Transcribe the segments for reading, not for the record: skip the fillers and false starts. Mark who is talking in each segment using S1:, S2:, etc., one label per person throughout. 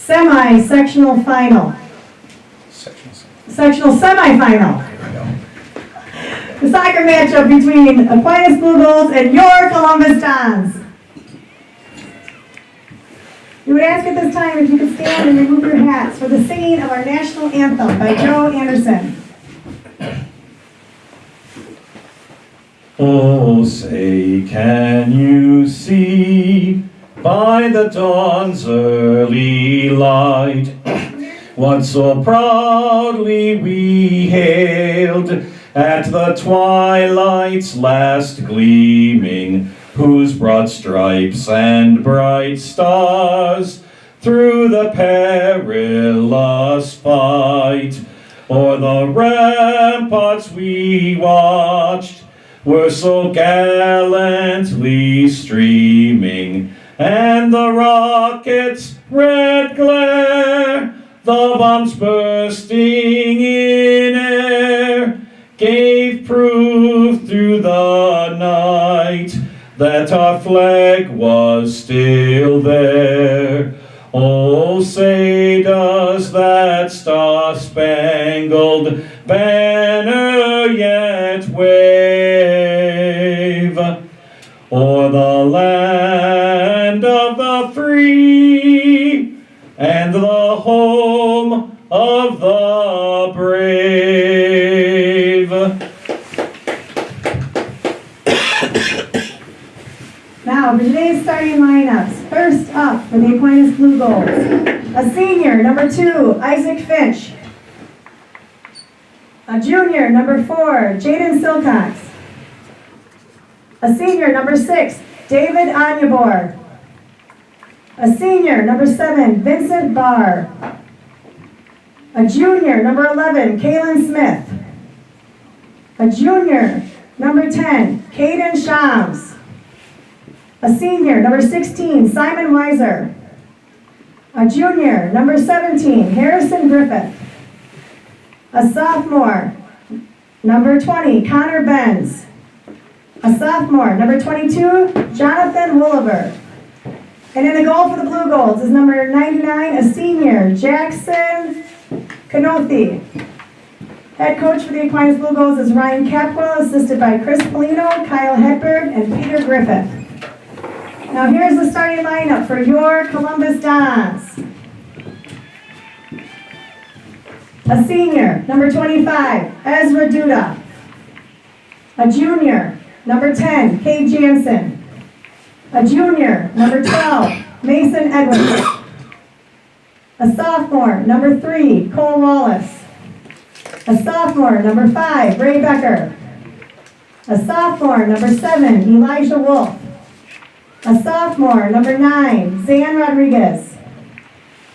S1: Sectional final. Sectional semifinal. The soccer matchup between Aquinas Blue Goals and your Columbus Dons. We would ask at this time if you could stand and remove your hats for the singing of our national anthem by Joe Anderson.
S2: Oh, say, can you see by the dawn's early light what so proudly we hailed at the twilight's last gleaming, whose broad stripes and bright stars through the perilous fight o'er the ramparts we watched were so gallantly streaming, and the rockets' red glare, the bombs bursting in air, gave proof through the night that our flag was still there. Oh, say does that star-spangled banner yet wave o'er the land of the free and the home of the brave.
S1: Now, for today's starting lineups. First up for the Aquinas Blue Goals, a senior, number 2, Isaac Finch. A junior, number 4, Jaden Silcox. A senior, number 6, David Anyabor. A senior, number 7, Vincent Barr. A junior, number 11, Kaylin Smith. A junior, number 10, Caden Shams. A senior, number 16, Simon Weiser. A junior, number 17, Harrison Griffith. A sophomore, number 20, Connor Benz. A sophomore, number 22, Jonathan Woolever. And in the goal for the Blue Goals is number 99, a senior, Jackson Canothi. Head coach for the Aquinas Blue Goals is Ryan Capwell, assisted by Chris Polino, Kyle Hedberg, and Peter Griffith. Now here's the starting lineup for your Columbus Dons. A senior, number 25, Ezra Duda. A junior, number 10, Kate Jansen. A junior, number 12, Mason Edwards. A sophomore, number 3, Cole Wallace. A sophomore, number 5, Ray Becker. A sophomore, number 7, Elijah Wolf. A sophomore, number 9, Zan Rodriguez.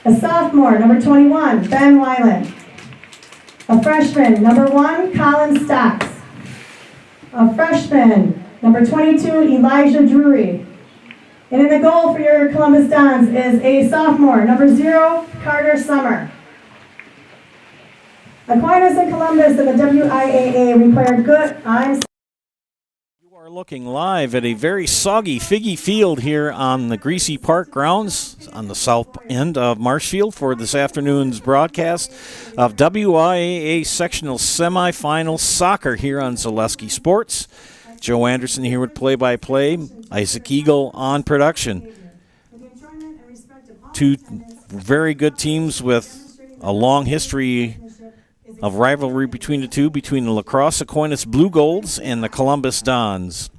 S1: A sophomore, number 21, Ben Weiland. A freshman, number 1, Colin Stocks. A freshman, number 22, Elijah Drury. And in the goal for your Columbus Dons is a sophomore, number 0, Carter Summer. Aquinas and Columbus and the WIAA require good.
S3: We're looking live at a very soggy, figgy field here on the Greasy Park grounds on the south end of Marshfield for this afternoon's broadcast of WIAA Sectional Semifinal Soccer here on Zaleski Sports. Joe Anderson here with play-by-play, Isaac Eagle on production. Two very good teams with a long history of rivalry between the two, between the La Crosse Aquinas Blue Golds and the Columbus Dons.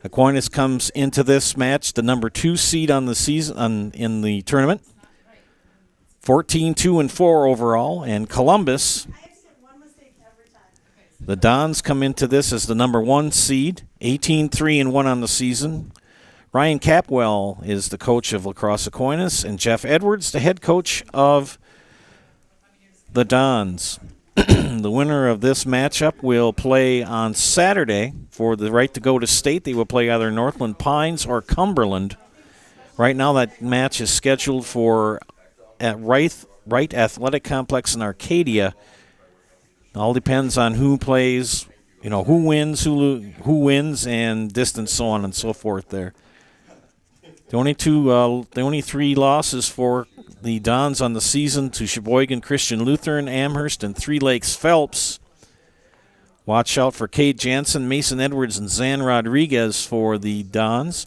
S3: Aquinas comes into this match the number 2 seed on the season in the tournament, 14-2-4 overall, and Columbus, the Dons, come into this as the number 1 seed, 18-3-1 on the season. Ryan Capwell is the coach of La Crosse Aquinas, and Jeff Edwards, the head coach of the Dons. The winner of this matchup will play on Saturday for the right to go to state. They will play either Northland Pines or Cumberland. Right now that match is scheduled for at Wright Athletic Complex in Arcadia. It all depends on who plays, who wins, and distance, so on and so forth there. The only 3 losses for the Dons on the season to Sheboygan Christian Lutheran, Amherst, and Three Lakes Phelps. Watch out for Kate Jansen, Mason Edwards, and Zan Rodriguez for the Dons.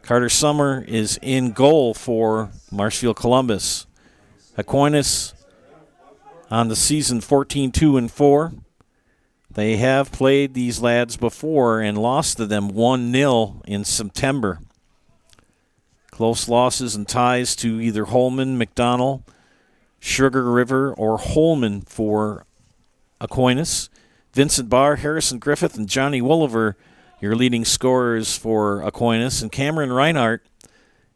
S3: Carter Summer is in goal for Marshfield Columbus. Aquinas on the season 14-2-4. They have played these lads before and lost to them 1-0 in September. Close losses and ties to either Holman, McDonald, Sugar River, or Holman for Aquinas. Vincent Barr, Harrison Griffith, and Johnny Wolliver, your leading scorers for Aquinas, and Cameron Reinhardt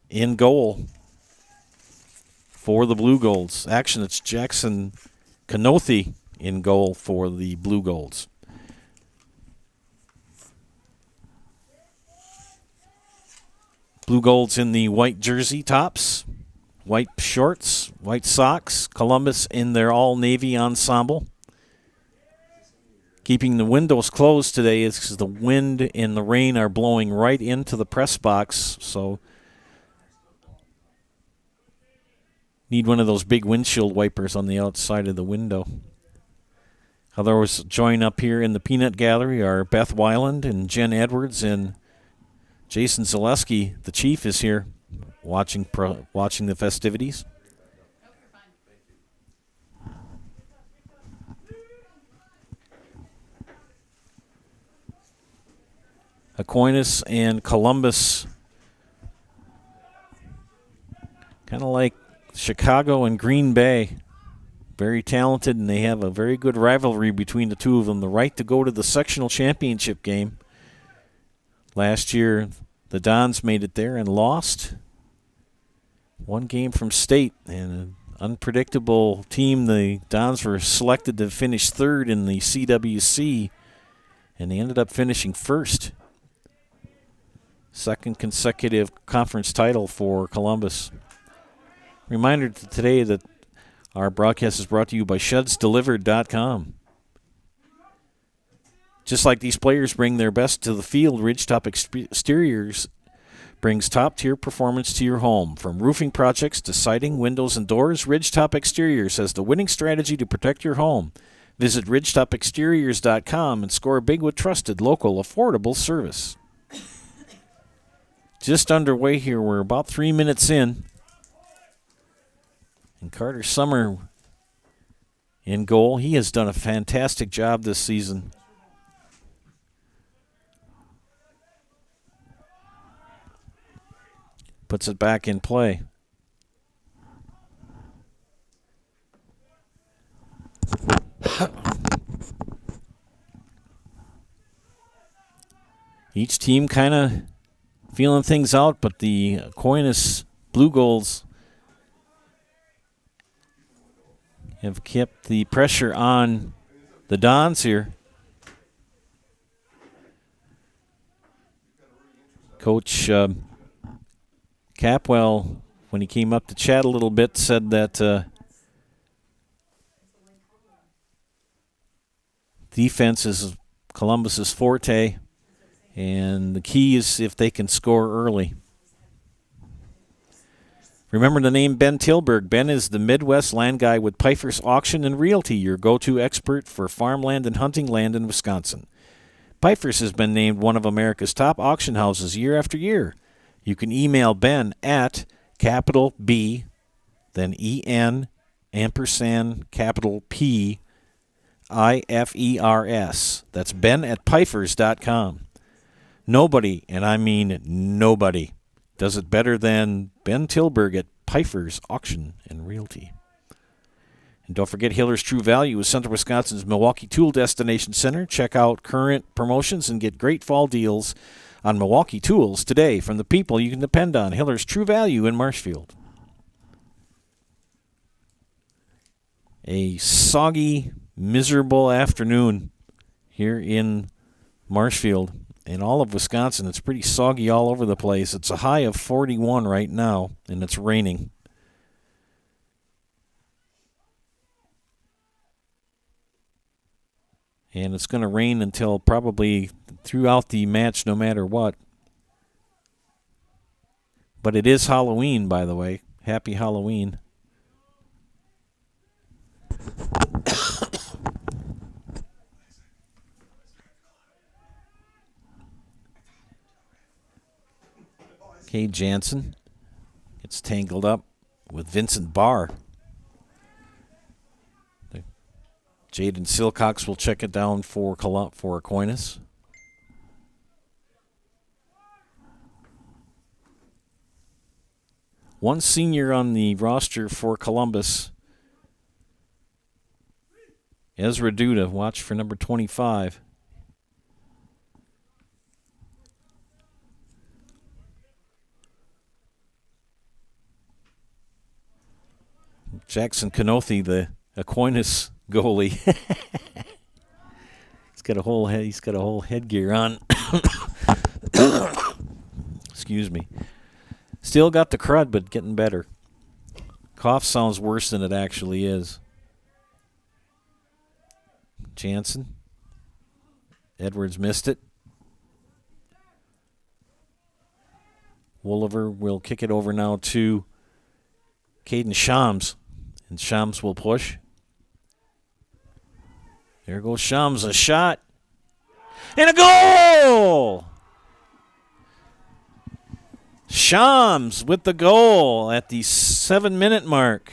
S3: in goal for the Blue Golds. Action, it's Jackson Kanothi in goal for the Blue Golds. Blue Golds in the white jersey tops, white shorts, white socks. Columbus in their all-navy ensemble. Keeping the windows closed today is because the wind and the rain are blowing right into the press box, so need one of those big windshield wipers on the outside of the window. Others join up here in the peanut gallery are Beth Weiland and Jen Edwards, and Jason Zaleski, the chief, is here watching the festivities. Aquinas and Columbus, kind of like Chicago and Green Bay, very talented, and they have a very good rivalry between the two of them. The right to go to the sectional championship game. Last year, the Dons made it there and lost. One game from state, and an unpredictable team. The Dons were selected to finish third in the CWC, and they ended up finishing first. Second consecutive conference title for Columbus. Reminder today that our broadcast is brought to you by ShedsDelivered.com. Just like these players bring their best to the field, Ridgetop Exteriors brings top-tier performance to your home. From roofing projects to siding, windows, and doors, Ridgetop Exteriors has the winning strategy to protect your home. Visit RidgetopExteriors.com and score big with trusted, local, affordable service. Just underway here. We're about 3 minutes in. And Carter Summer in goal. He has done a fantastic job this season. Puts it back in play. Each team kind of feeling things out, but the Aquinas Blue Golds have kept the pressure on the Dons here. Coach Capwell, when he came up to chat a little bit, said that defense is Columbus's forte, and the key is if they can score early. Remember the name Ben Tilburg. Ben is the Midwest land guy with Pfeiffer's Auction and Realty, your go-to expert for farmland and hunting land in Wisconsin. Pfeiffer's has been named one of America's top auction houses year after year. You can email Ben at capital B, then E-N, ampersand, capital P, I-F-E-R-S. That's Ben at Pfeiffer's.com. Nobody, and I mean nobody, does it better than Ben Tilburg at Pfeiffer's Auction and Realty. And don't forget, Hiller's True Value is Central Wisconsin's Milwaukee Tool Destination Center. Check out current promotions and get great fall deals on Milwaukee tools today from the people you can depend on. Hiller's True Value in Marshfield. A soggy, miserable afternoon here in Marshfield. In all of Wisconsin, it's pretty soggy all over the place. It's a high of 41 right now, and it's raining. And it's going to rain until probably throughout the match, no matter what. But it is Halloween, by the way. Happy Halloween. Kay Jansen gets tangled up with Vincent Barr. Jaden Silcox will check it down for Aquinas. One senior on the roster for Columbus. Ezra Duda, watch for number 25. Jackson Canothi, the Aquinas goalie. He's got a whole headgear on. Excuse me. Still got the crud, but getting better. Cough sounds worse than it actually is. Jansen. Edwards missed it. Wolliver will kick it over now to Caden Shams. And Shams will push. There goes Shams, a shot. And a goal! Shams with the goal at the 7-minute mark.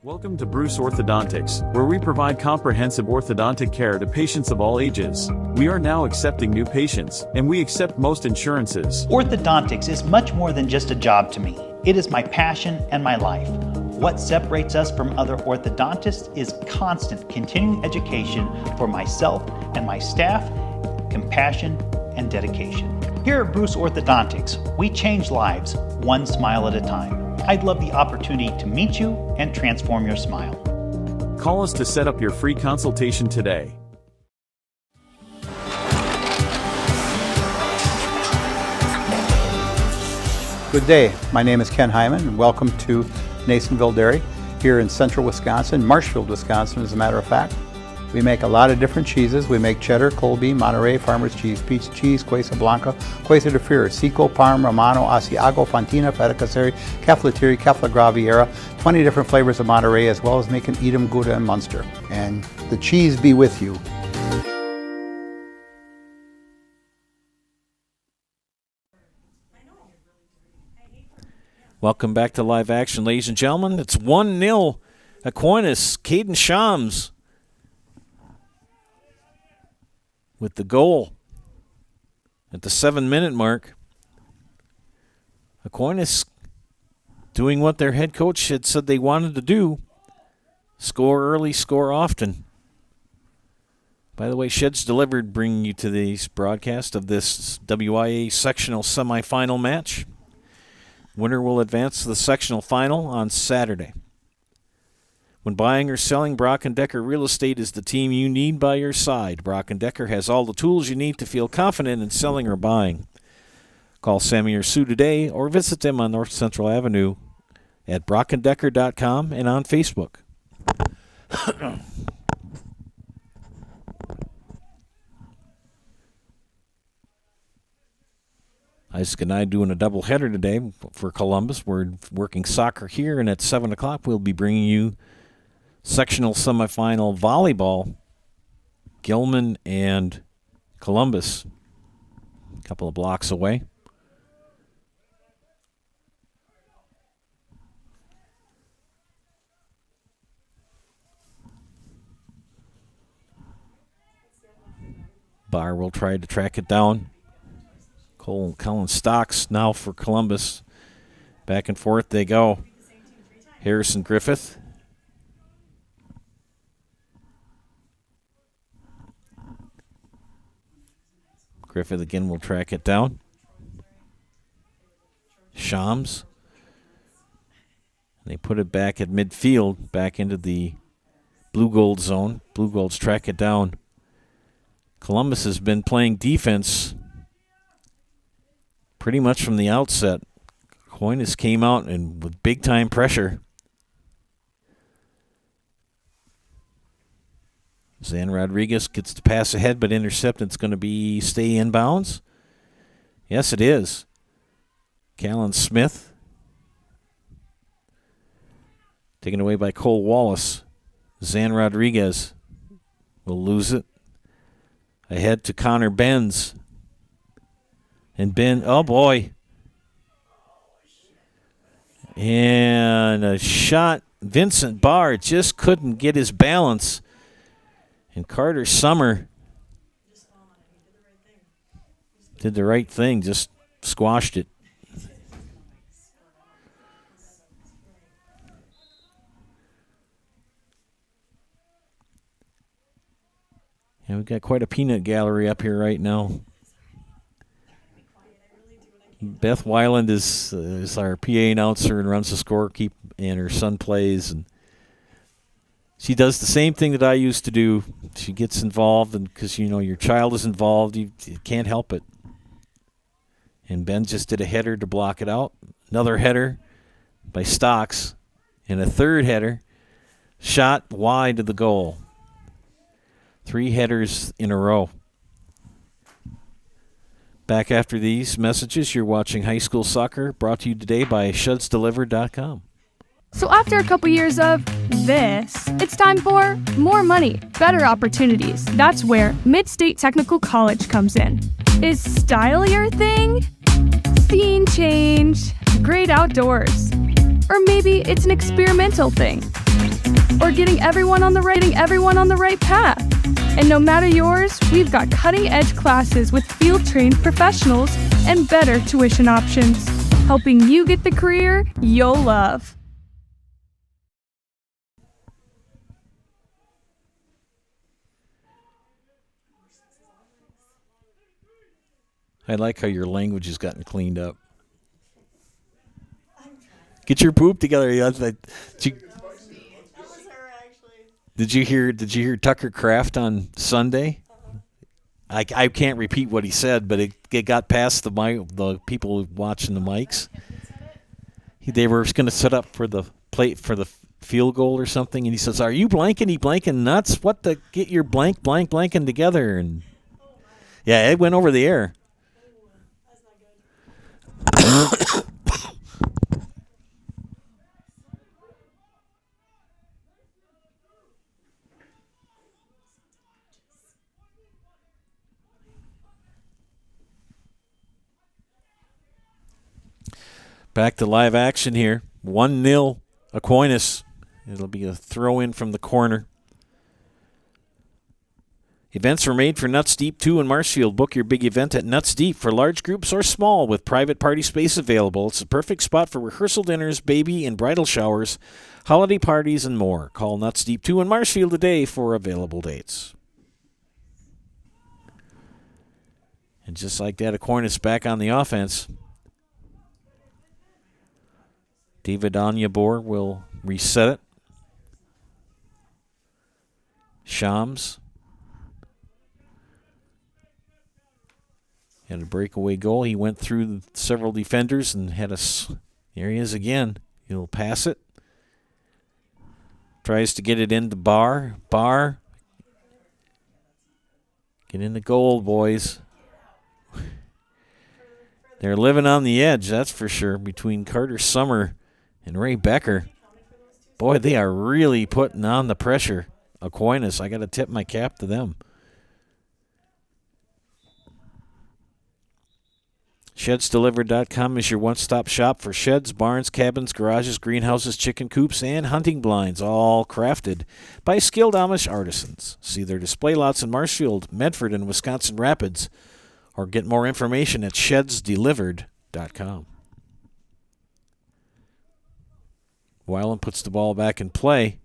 S4: Welcome to Bruce Orthodontics, where we provide comprehensive orthodontic care to patients of all ages. We are now accepting new patients, and we accept most insurances.
S5: Orthodontics is much more than just a job to me. It is my passion and my life. What separates us from other orthodontists is constant continuing education for myself and my staff, compassion, and dedication. Here at Bruce Orthodontics, we change lives one smile at a time. I'd love the opportunity to meet you and transform your smile.
S4: Call us to set up your free consultation today.
S6: Good day, my name is Ken Hyman and welcome to Nasonville Dairy here in central Wisconsin, Marshfield, Wisconsin as a matter of fact. We make a lot of different cheeses. We make cheddar, Colby, Monterey, Farmer's Cheese, Peach Cheese, Quesa Blanca, Quesa de Fear, Seco, Parm, Romano, Asiago, Fontina, Feta Caseri, Caflatiri, Cafla Graviera, 20 different flavors of Monterey, as well as making Edam, Gouda, and Munster. And the cheese be with you.
S3: Welcome back to Live Action, ladies and gentlemen. It's 1-0 Aquinas. Caden Shams with the goal at the 7-minute mark. Aquinas doing what their head coach had said they wanted to do. Score early, score often. By the way, Sheds Delivered bringing you to this broadcast of this WIAA sectional semifinal match. Winner will advance to the sectional final on Saturday. When buying or selling, Brock & Decker Real Estate is the team you need by your side. Brock & Decker has all the tools you need to feel confident in selling or buying. Call Sammy or Sue today or visit them on North Central Avenue at brockanddecker.com and on Facebook. Isaac and I doing a doubleheader today for Columbus. We're working soccer here, and at 7 o'clock we'll be bringing you sectional semifinal volleyball, Gilman and Columbus, a couple of blocks away. Barr will try to track it down. Colin Stocks now for Columbus. Back and forth they go. Harrison Griffith. Griffith again will track it down. Shams. They put it back at midfield, back into the blue-gold zone. Blue Golds track it down. Columbus has been playing defense pretty much from the outset. Aquinas came out and with big-time pressure. Zan Rodriguez gets the pass ahead, but intercepted. It's going to stay in bounds. Yes, it is. Callan Smith. Taken away by Cole Wallace. Zan Rodriguez will lose it. Ahead to Connor Benz. And Ben, oh boy. And a shot. Vincent Barr just couldn't get his balance. And Carter Summer did the right thing, just squashed it. And we've got quite a peanut gallery up here right now. Beth Weiland is our PA announcer and runs the scorekeep, and her son plays. And she does the same thing that I used to do. She gets involved, and because your child is involved, you can't help it. And Ben just did a header to block it out. Another header by Stocks, and a third header shot wide of the goal. 3 headers in a row. Back after these messages, you're watching High School Soccer, brought to you today by ShudsDelivered.com.
S7: So after a couple years of this, it's time for more money, better opportunities. That's where Mid-State Technical College comes in. Is style your thing? Scene change? Great outdoors? Or maybe it's an experimental thing? Or getting everyone on the right path? And no matter yours, we've got cutting-edge classes with field-trained professionals and better tuition options, helping you get the career you'll love.
S3: I like how your language has gotten cleaned up. Get your poop together. Did you hear Tucker Kraft on Sunday? I can't repeat what he said, but it got past the people watching the mics. They were going to set up for the plate for the field goal or something, and he says, "Are you blanking nuts? What the get your blanking together?" And yeah, it went over the air. Back to live action here. 1-0 Aquinas. It'll be a throw-in from the corner. Events are made for Nuts Deep 2 in Marshfield. Book your big event at Nuts Deep for large groups or small with private party space available. It's the perfect spot for rehearsal dinners, baby and bridal showers, holiday parties, and more. Call Nuts Deep 2 in Marshfield today for available dates. And just like that, Aquinas back on the offense. David Anyabor will reset it. Shams had a breakaway goal. He went through several defenders and had there he is again. He'll pass it. Tries to get it into Barr. Barr. Get in the goal, boys. They're living on the edge, that's for sure, between Carter Summer and Ray Becker. Boy, they are really putting on the pressure. Aquinas, I got to tip my cap to them. ShedsDelivered.com is your one-stop shop for sheds, barns, cabins, garages, greenhouses, chicken coops, and hunting blinds, all crafted by skilled Amish artisans. See their display lots in Marshfield, Medford, and Wisconsin Rapids, or get more information at ShedsDelivered.com. Weiland puts the ball back in play.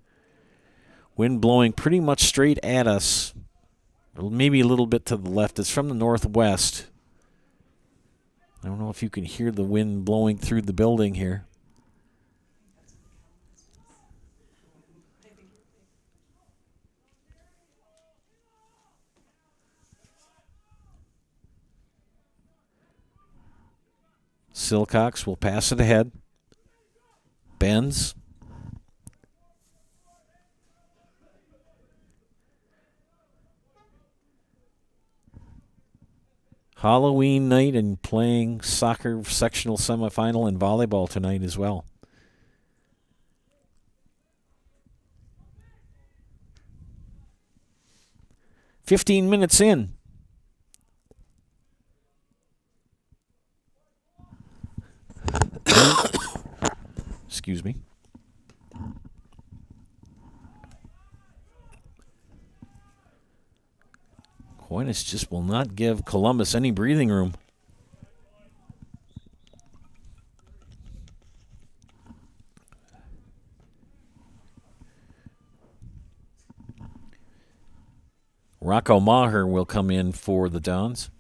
S3: Wind blowing pretty much straight at us, maybe a little bit to the left. It's from the northwest. I don't know if you can hear the wind blowing through the building here. Silcox will pass it ahead. Benz. Halloween night and playing soccer sectional semifinal and volleyball tonight as well. "15 minutes in. Excuse me. Aquinas just will not give Columbus any breathing room. Rocco Maher will come in for the Dons.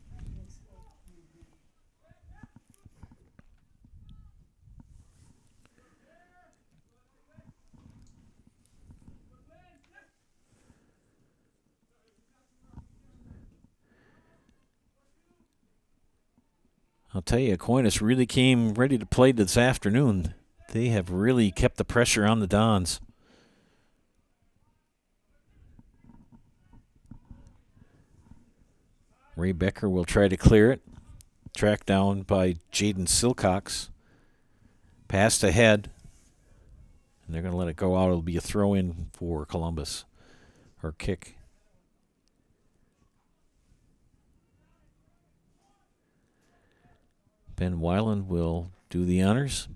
S3: I'll tell you, Aquinas really came ready to play this afternoon. They have really kept the pressure on the Dons. Ray Becker will try to clear it. Tracked down by Jaden Silcox. Passed ahead. And they're going to let it go out. It'll be a throw-in for Columbus. Or kick. Ben Weiland will do the honors.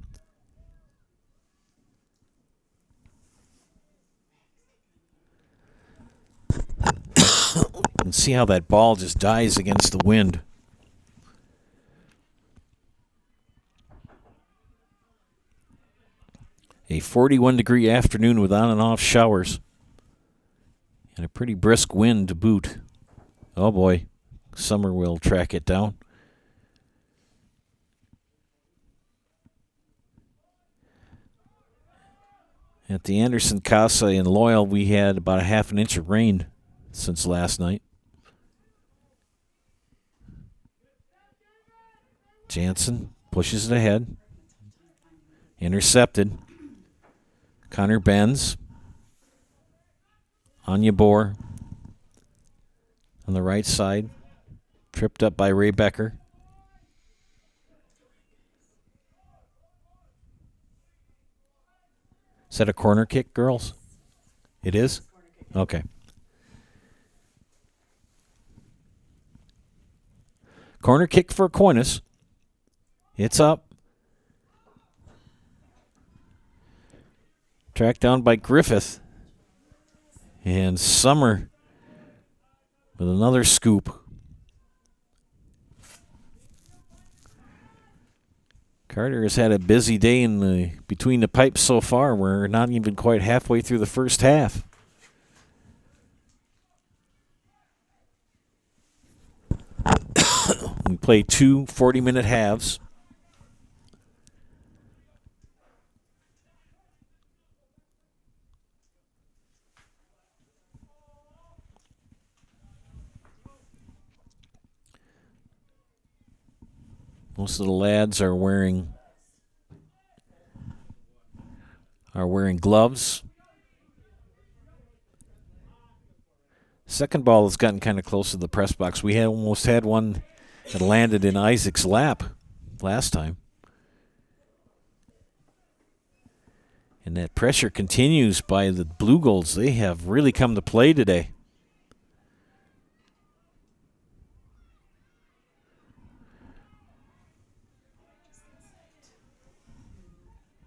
S3: And see how that ball just dies against the wind. A 41-degree afternoon with on and off showers. And a pretty brisk wind to boot. Oh boy, Summer will track it down. At the Anderson Casa in Loyal, we had about a half an inch of rain since last night. Jansen pushes it ahead. Intercepted. Connor Benz. Anya Bohr on the right side. Tripped up by Ray Becker. Is that a corner kick, girls? It is? Okay. Corner kick for Aquinas. It's up. Tracked down by Griffith. And Summer with another scoop. Carter has had a busy day in between the pipes so far. We're not even quite halfway through the first half. We play 2 40-minute halves. Most of the lads are wearing gloves. Second ball has gotten kind of close to the press box. We had almost had one that landed in Isaac's lap last time. And that pressure continues by the Blue Golds. They have really come to play today.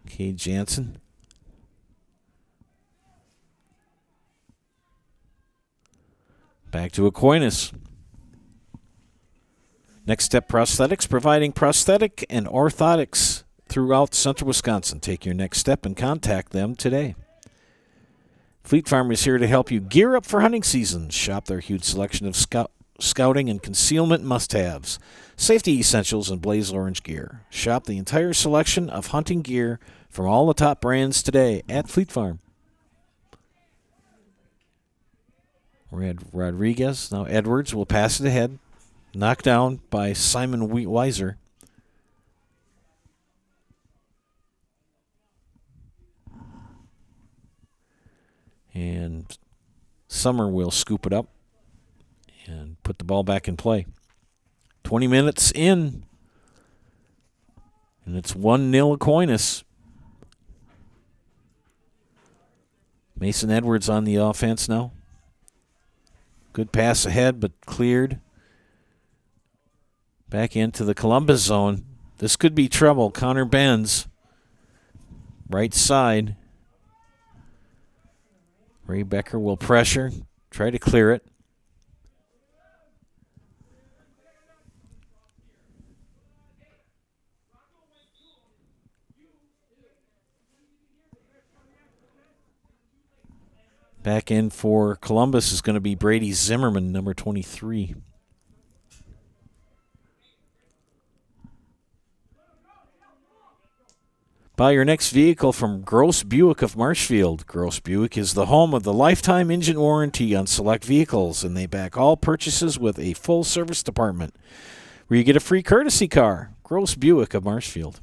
S3: Cade Jansen. Back to Aquinas. Next Step Prosthetics, providing prosthetic and orthotics throughout central Wisconsin. Take your next step and contact them today. Fleet Farm is here to help you gear up for hunting season. Shop their huge selection of scouting and concealment must-haves, safety essentials, and blaze orange gear. Shop the entire selection of hunting gear from all the top brands today at Fleet Farm. Rodriguez, now Edwards will pass it ahead. Knocked down by Simon Weiser. And Summer will scoop it up and put the ball back in play. 20 minutes in, and it's 1-0 Aquinas. Mason Edwards on the offense now. Good pass ahead, but cleared. Back into the Columbus zone. This could be trouble. Connor Benz, right side. Ray Becker will pressure, try to clear it. Back in for Columbus is going to be Brady Zimmerman, number 23. Buy your next vehicle from Gross Buick of Marshfield. Gross Buick is the home of the lifetime engine warranty on select vehicles, and they back all purchases with a full service department where you get a free courtesy car. Gross Buick of Marshfield.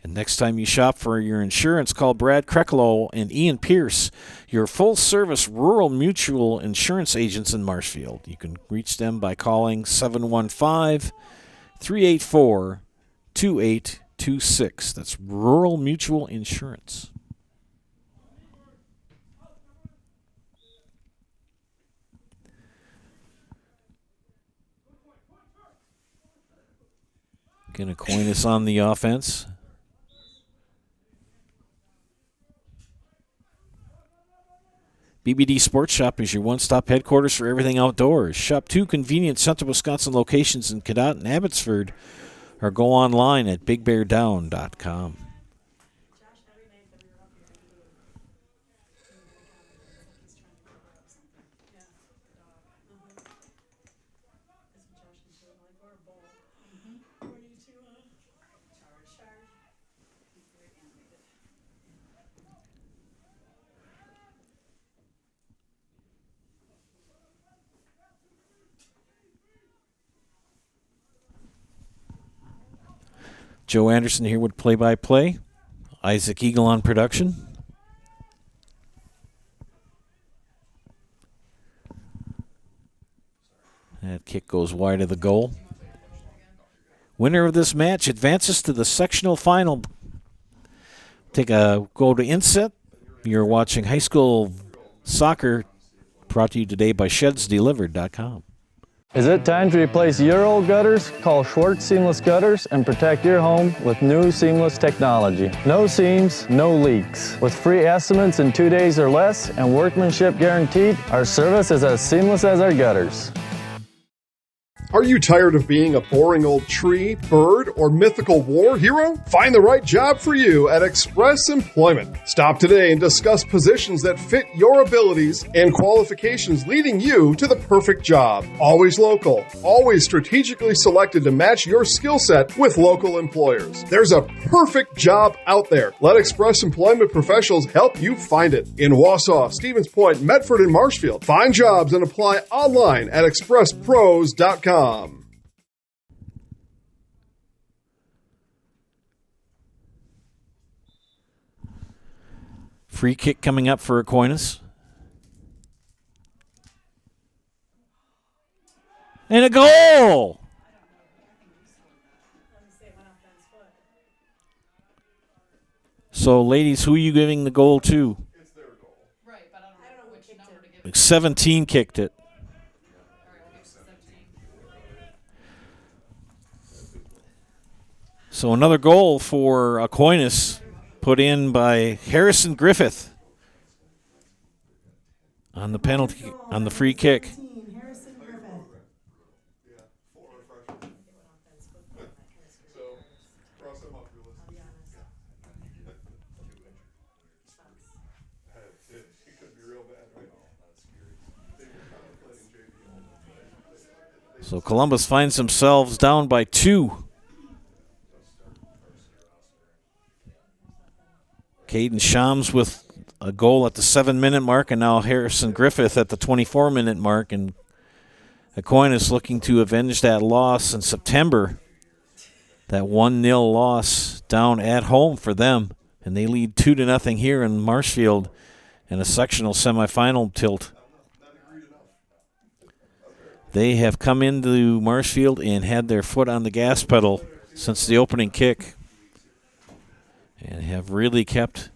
S3: And next time you shop for your insurance, call Brad Kreklow and Ian Pierce, your full-service rural mutual insurance agents in Marshfield. You can reach them by calling 715-384-2826. That's Rural Mutual Insurance. Again, Aquinas on the offense. BBD Sports Shop is your one-stop headquarters for everything outdoors. Shop 2 convenient Central Wisconsin locations in Cadott and Abbotsford, or go online at bigbeardown.com. Joe Anderson here with play-by-play. Isaac Eagle on production. That kick goes wide of the goal. Winner of this match advances to the sectional final. Go to inset. You're watching high school soccer, brought to you today by ShedsDelivered.com.
S8: Is it time to replace your old gutters? Call Schwartz Seamless Gutters and protect your home with new seamless technology. No seams, no leaks. With free estimates in 2 days or less and workmanship guaranteed, our service is as seamless as our gutters.
S9: Are you tired of being a boring old tree, bird, or mythical war hero? Find the right job for you at Express Employment. Stop today and discuss positions that fit your abilities and qualifications, leading you to the perfect job. Always local, always strategically selected to match your skill set with local employers. There's a perfect job out there. Let Express Employment professionals help you find it. In Wausau, Stevens Point, Medford, and Marshfield. Find jobs and apply online at expresspros.com.
S3: Free kick coming up for Aquinas. And a goal! So, ladies, who are you giving the goal to?
S10: It's their goal. Right, but I don't know which number to give.
S3: 17 kicked it. So another goal for Aquinas, put in by Harrison Griffith on the penalty, on the free kick. So Columbus finds themselves down by 2. Caden Shams with a goal at the 7-minute mark, and now Harrison Griffith at the 24-minute mark. And Aquinas looking to avenge that loss in September. That 1-0 loss down at home for them. And they lead 2-0 here in Marshfield in a sectional semifinal tilt. They have come into Marshfield and had their foot on the gas pedal since the opening kick and have really kept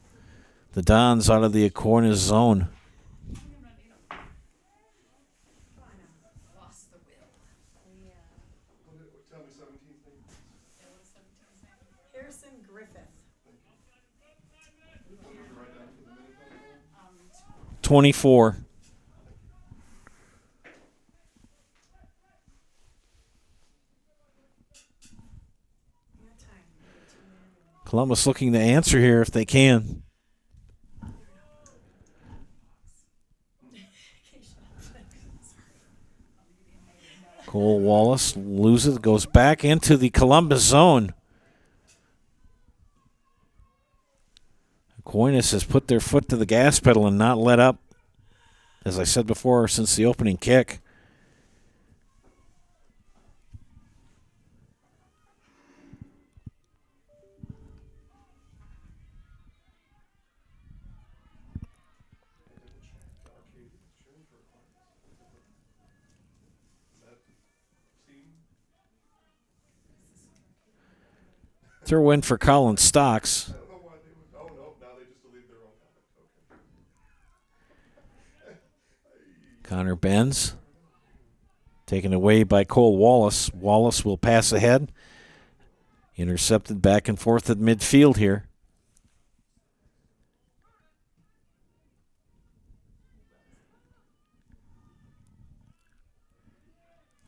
S3: the Dons out of the Aquinas zone.
S1: Harrison Griffith.
S3: 24. Columbus looking to answer here if they can. Cole Wallace loses, goes back into the Columbus zone. Aquinas has put their foot to the gas pedal and not let up, as I said before, since the opening kick. Throw in for Colin Stocks. Connor Benz. Taken away by Cole Wallace. Wallace will pass ahead. Intercepted back and forth at midfield here.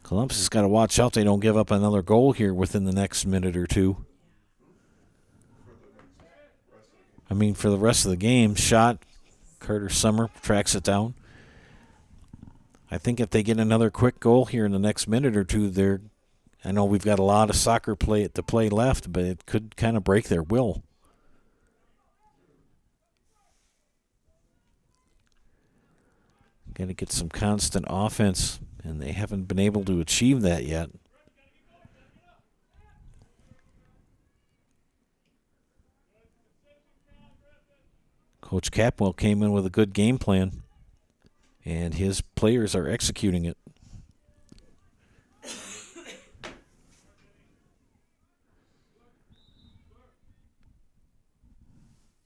S3: Columbus has got to watch out they don't give up another goal here within the next minute or two. I mean, for the rest of the game, shot. Carter Summer tracks it down. I think if they get another quick goal here in the next minute or two, I know we've got a lot of soccer to play left, but it could kind of break their will. Got to get some constant offense, and they haven't been able to achieve that yet. Coach Capwell came in with a good game plan, and his players are executing it.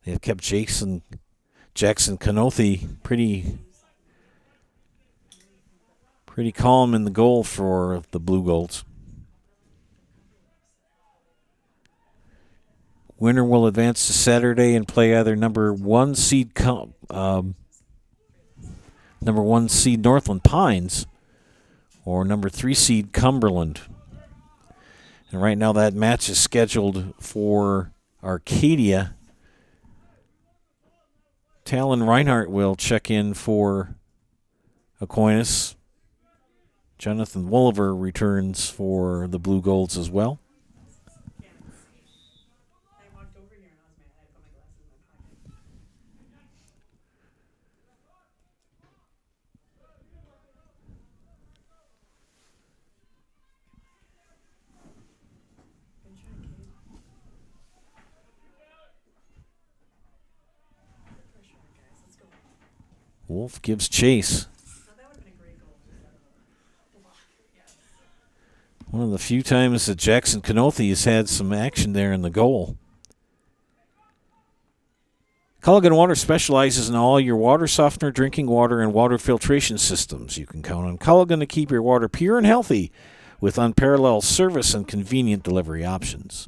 S3: They've kept Jackson Canothi pretty calm in the goal for the Blue Golds. Winner will advance to Saturday and play either number one seed Northland Pines or number 3 seed Cumberland. And right now that match is scheduled for Arcadia. Talon Reinhardt will check in for Aquinas. Jonathan Wolliver returns for the Blue Golds as well. Wolf gives chase. One of the few times that Jackson Canothi has had some action there in the goal. Culligan Water specializes in all your water softener, drinking water, and water filtration systems. You can count on Culligan to keep your water pure and healthy with unparalleled service and convenient delivery options.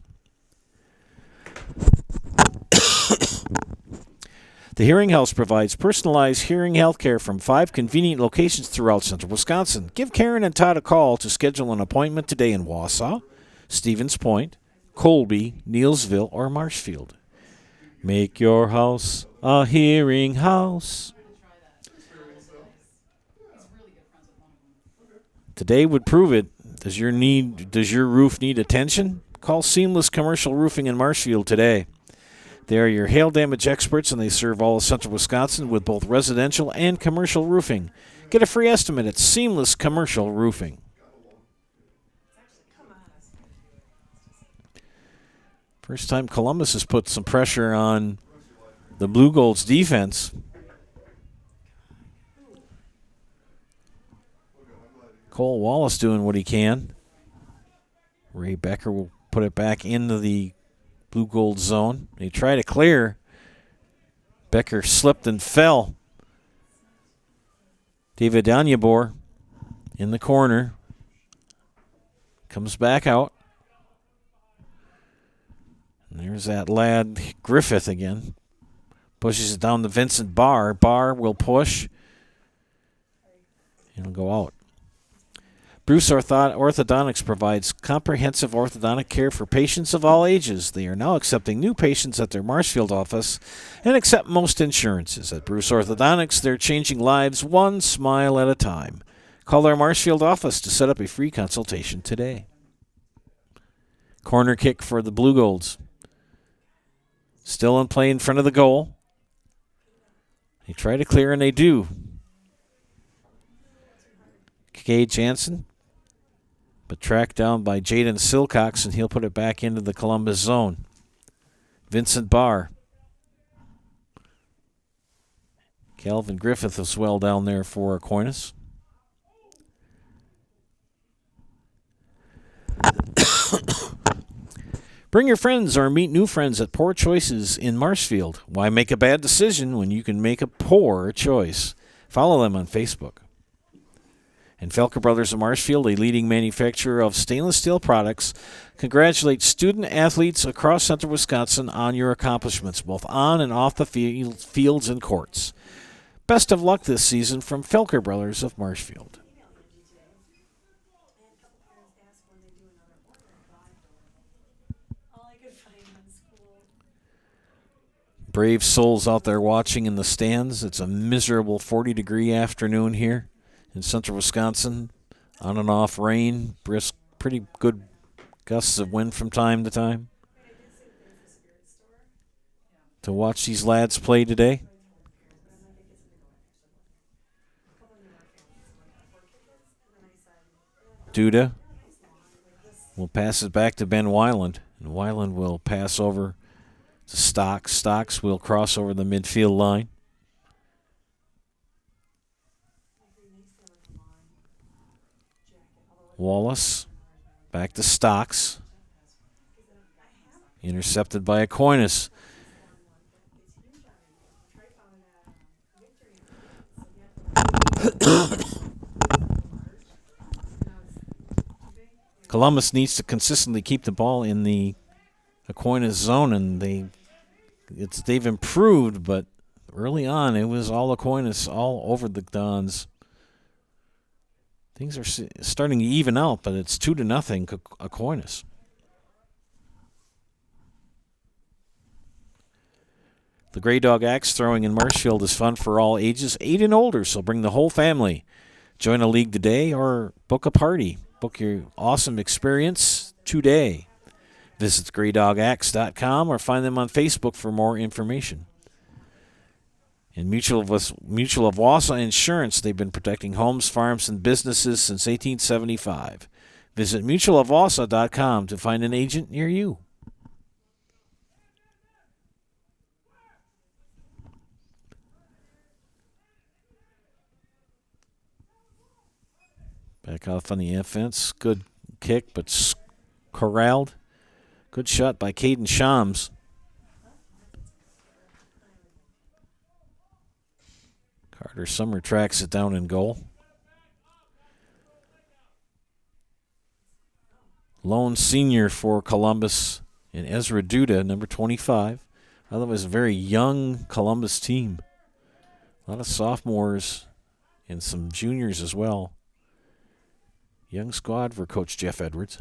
S3: The Hearing House provides personalized hearing health care from 5 convenient locations throughout central Wisconsin. Give Karen and Todd a call to schedule an appointment today in Wausau, Stevens Point, Colby, Neelsville, or Marshfield. Make your house a hearing house. Today would prove it. Does your roof need attention? Call Seamless Commercial Roofing in Marshfield today. They are your hail damage experts, and they serve all of central Wisconsin with both residential and commercial roofing. Get a free estimate at Seamless Commercial Roofing. First time Columbus has put some pressure on the Blue Golds defense. Cole Wallace doing what he can. Ray Becker will put it back into the blue-gold zone. They try to clear. Becker slipped and fell. David Anyabor in the corner. Comes back out. And there's that lad Griffith again. Pushes it down to Vincent Barr. Barr will push. And it'll go out. Bruce Orthodontics provides comprehensive orthodontic care for patients of all ages. They are now accepting new patients at their Marshfield office and accept most insurances. At Bruce Orthodontics, they're changing lives one smile at a time. Call their Marshfield office to set up a free consultation today. Corner kick for the Blue Golds. Still in play in front of the goal. They try to clear, and they do. Cade Jansen, but tracked down by Jaden Silcox, and he'll put it back into the Columbus zone. Vincent Barr. Calvin Griffith as well down there for Aquinas. Bring your friends or meet new friends at Poor Choices in Marshfield. Why make a bad decision when you can make a poor choice? Follow them on Facebook. And Felker Brothers of Marshfield, a leading manufacturer of stainless steel products, congratulates student-athletes across central Wisconsin on your accomplishments, both on and off the fields and courts. Best of luck this season from Felker Brothers of Marshfield. Brave souls out there watching in the stands. It's a miserable 40-degree afternoon here in central Wisconsin. On and off rain, brisk, pretty good gusts of wind from time to time. To watch these lads play today. Duda will pass it back to Ben Weiland, and Weiland will pass over to Stocks. Stocks will cross over the midfield line. Wallace back to Stocks. Intercepted by Aquinas. Columbus needs to consistently keep the ball in the Aquinas zone, and they've improved, but early on it was all Aquinas all over the Dons. Things are starting to even out, but it's 2-0 Aquinas. The Grey Dog Axe throwing in Marshfield is fun for all ages, 8 and older, so bring the whole family. Join a league today or book a party. Book your awesome experience today. Visit greydogAxe.com or find them on Facebook for more information. And Mutual of Wausau Insurance, they've been protecting homes, farms, and businesses since 1875. Visit mutualofwausau.com to find an agent near you. Back off on the offense. Good kick, but corralled. Good shot by Caden Shams. Carter Summer tracks it down in goal. Lone senior for Columbus and Ezra Duda, number 25. I thought it was a very young Columbus team. A lot of sophomores and some juniors as well. Young squad for Coach Jeff Edwards.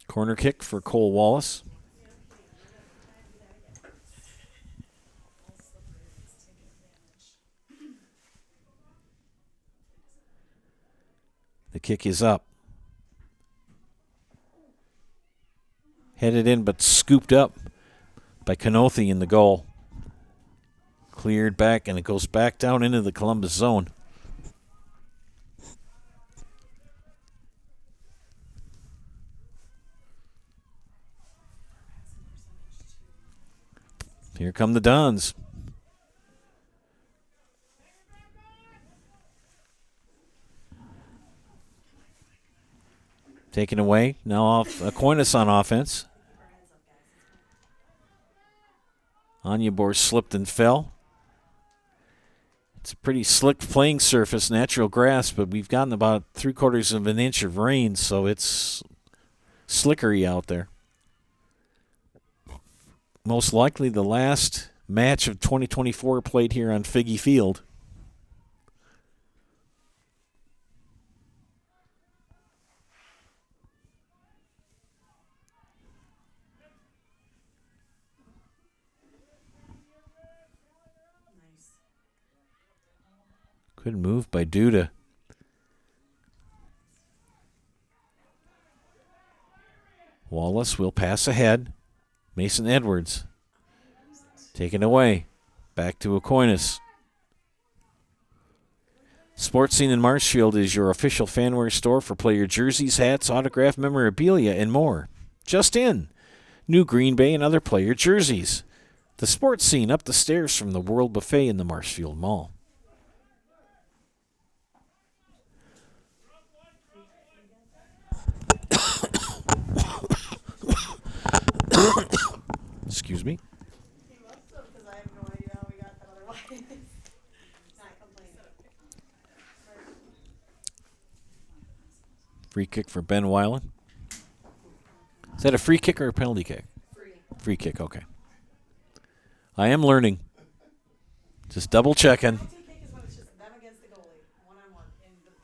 S3: Corner kick for Cole Wallace. The kick is up. Headed in but scooped up by Canothi in the goal. Cleared back, and it goes back down into the Columbus zone. Here come the Dons. Taken away. Now off Aquinas on offense. Anyabor slipped and fell. It's a pretty slick playing surface, natural grass, but we've gotten about 3/4 of an inch of rain, so it's slickery out there. Most likely the last match of 2024 played here on Figgy Field. Good move by Duda. Wallace will pass ahead. Mason Edwards. Taken away. Back to Aquinas. Sports Scene in Marshfield is your official fanwear store for player jerseys, hats, autographed memorabilia, and more. Just in. New Green Bay and other player jerseys. The Sports Scene up the stairs from the World Buffet in the Marshfield Mall. Excuse me. Free kick for Ben Weiland. Is that a free kick or a penalty kick? Free kick, okay. I am learning. Just double checking.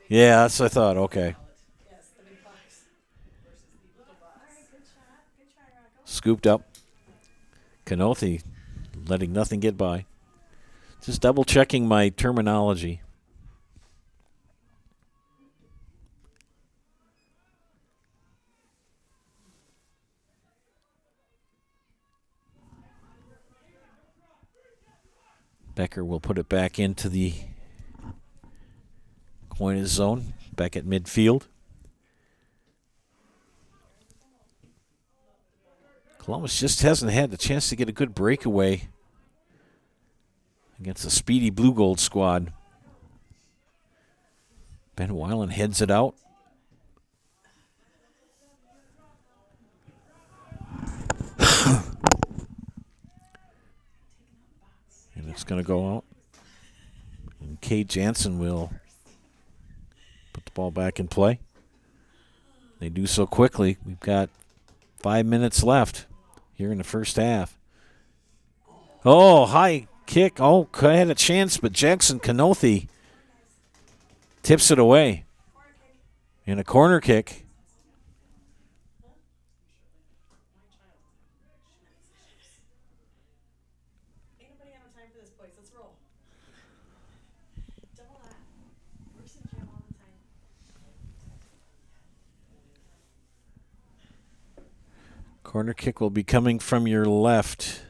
S3: Yeah, that's what I thought. Okay. Scooped up. Kanothi letting nothing get by. Just double checking my terminology. Becker will put it back into the Aquinas zone, back at midfield. Columbus just hasn't had the chance to get a good breakaway against the speedy Blue Gold squad. Ben Weiland heads it out. And it's going to go out. And Kate Jansen will put the ball back in play. They do so quickly. We've got 5 minutes left here in the first half. Oh, high kick. Oh, had a chance, but Jackson Kanothi tips it away. And a corner kick. Corner kick will be coming from your left.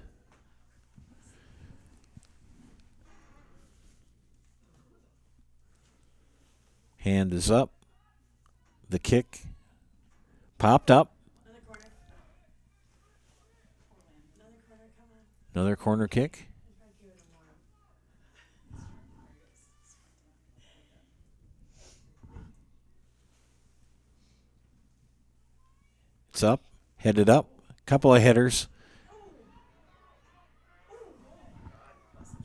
S3: Hand is up. The kick popped up. Another corner kick. It's up. Headed up. Couple of headers.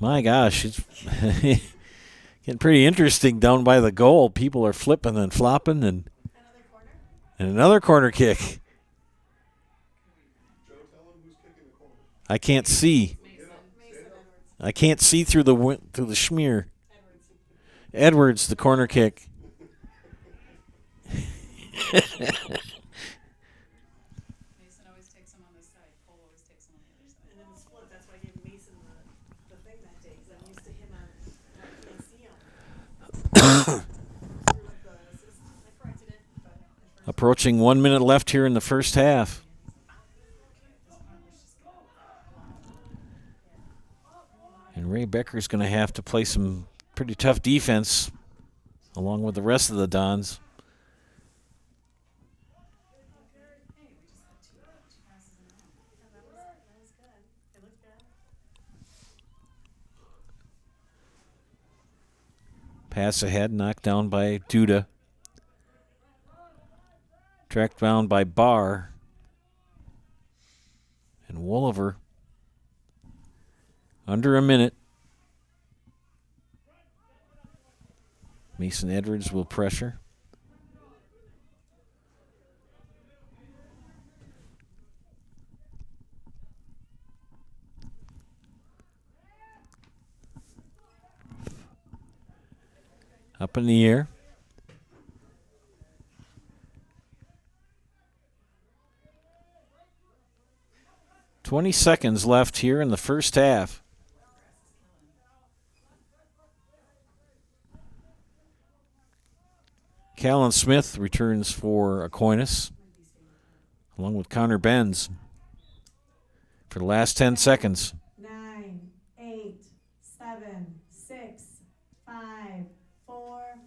S3: My gosh, it's getting pretty interesting down by the goal. People are flipping and flopping, and another corner kick. I can't see. I can't see through the schmear. Edwards, the corner kick. Approaching 1 minute left here in the first half. And Ray Becker's going to have to play some pretty tough defense along with the rest of the Dons. Pass ahead, knocked down by Duda. Tracked down by Barr. And Wolliver. Under a minute. Mason Edwards will pressure. Up in the air. "20 seconds left here in the first half. Callan Smith returns for Aquinas, along with Connor Benz, for the last 10 seconds.
S1: 9, 8, 7, 6, 5, 4,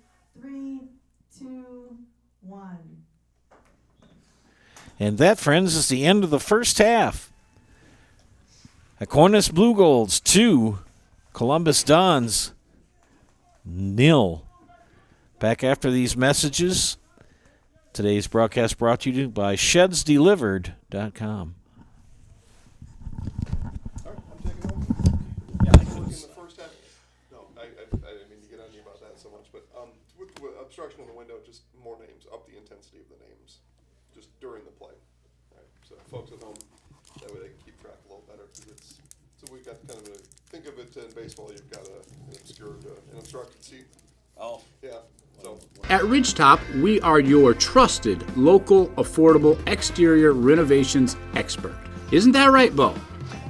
S1: 3, 2, 1.
S3: And that, friends, is the end of the first half. Aquinas Blue Golds 2, Columbus Dons 0. Back after these messages. Today's broadcast brought to you by ShedsDelivered.com.
S9: Obstruction in the window, just more names, up the intensity of the names, just during the play. Right? So folks at home, that way they can keep track a little better. Because so we've got kind of a, think of it in baseball, you've got an obstructed seat.
S3: Oh.
S9: Yeah. So.
S11: At Ridgetop, we are your trusted, local, affordable exterior renovations expert. Isn't that right, Bo?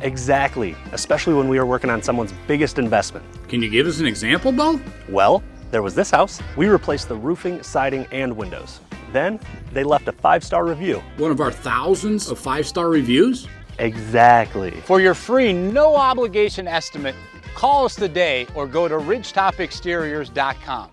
S12: Exactly, especially when we are working on someone's biggest investment.
S11: Can you give us an example, Bo?
S12: Well, there was this house. We replaced the roofing, siding, and windows. Then they left a 5-star review.
S11: One of our thousands of 5-star reviews?
S12: Exactly.
S13: For your free, no obligation estimate, call us today or go to ridgetopexteriors.com.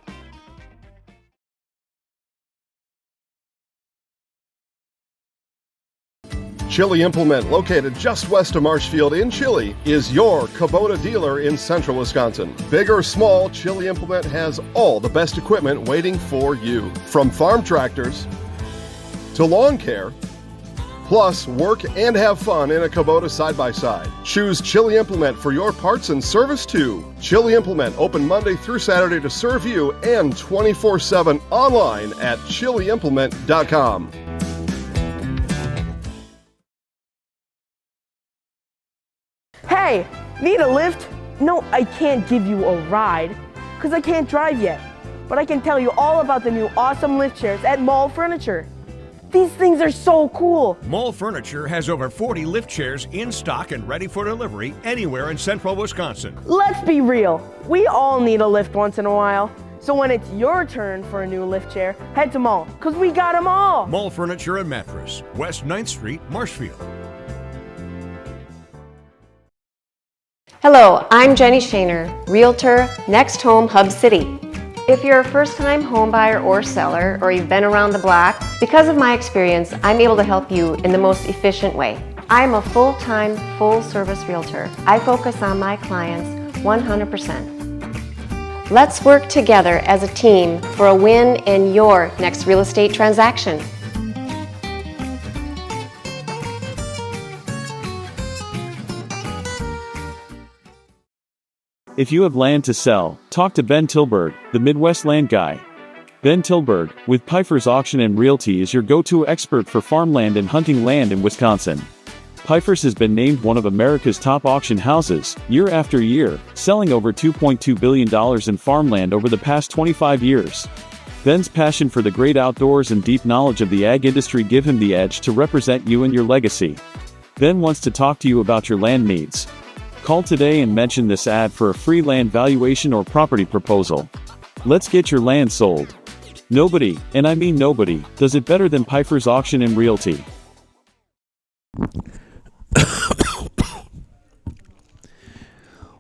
S9: Chili Implement, located just west of Marshfield in Chili, is your Kubota dealer in central Wisconsin. Big or small, Chili Implement has all the best equipment waiting for you. From farm tractors to lawn care, plus work and have fun in a Kubota side-by-side. Choose Chili Implement for your parts and service too. Chili Implement, open Monday through Saturday to serve you and 24/7 online at chiliimplement.com.
S14: Hey, need a lift? No, I can't give you a ride because I can't drive yet. But I can tell you all about the new awesome lift chairs at Mall Furniture. These things are so cool.
S15: Mall Furniture has over 40 lift chairs in stock and ready for delivery anywhere in central Wisconsin.
S14: Let's be real. We all need a lift once in a while. So when it's your turn for a new lift chair, head to Mall because we got them all.
S15: Mall Furniture and Mattress, West 9th Street, Marshfield.
S16: Hello, I'm Jenny Shaner, Realtor, Next Home Hub City. If you're a first-time home buyer or seller, or you've been around the block, because of my experience, I'm able to help you in the most efficient way. I'm a full-time, full-service realtor. I focus on my clients 100%. Let's work together as a team for a win in your next real estate transaction.
S4: If you have land to sell, talk to Ben Tilburg, the Midwest land guy. Ben Tilburg, with Pfeiffer's Auction and Realty, is your go-to expert for farmland and hunting land in Wisconsin. Pfeiffer's has been named one of America's top auction houses, year after year, selling over $2.2 billion in farmland over the past 25 years. Ben's passion for the great outdoors and deep knowledge of the ag industry give him the edge to represent you and your legacy. Ben wants to talk to you about your land needs. Call today and mention this ad for a free land valuation or property proposal. Let's get your land sold. Nobody, and I mean nobody, does it better than Pfeiffer's Auction and Realty.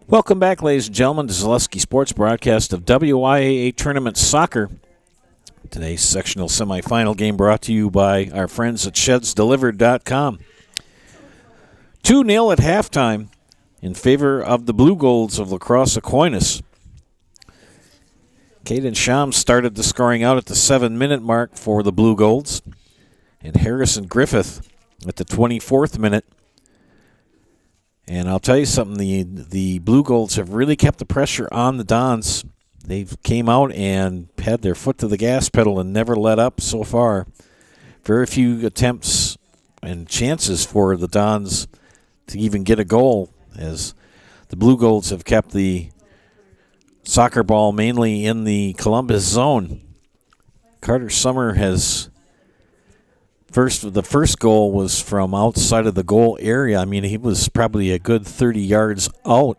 S3: Welcome back, ladies and gentlemen, to Zaleski Sports broadcast of WIAA Tournament Soccer. Today's sectional semifinal game brought to you by our friends at ShedsDelivered.com. 2-0 at halftime in favor of the Blue Golds of La Crosse Aquinas. Caden Shams started the scoring out at the 7-minute mark for the Blue Golds. And Harrison Griffith at the 24th minute. And I'll tell you something, the Blue Golds have really kept the pressure on the Dons. They've came out and had their foot to the gas pedal and never let up so far. Very few attempts and chances for the Dons to even get a goal, as the Blue Golds have kept the soccer ball mainly in the Columbus zone. Carter Summer has the first goal was from outside of the goal area. I mean, he was probably a good 30 yards out.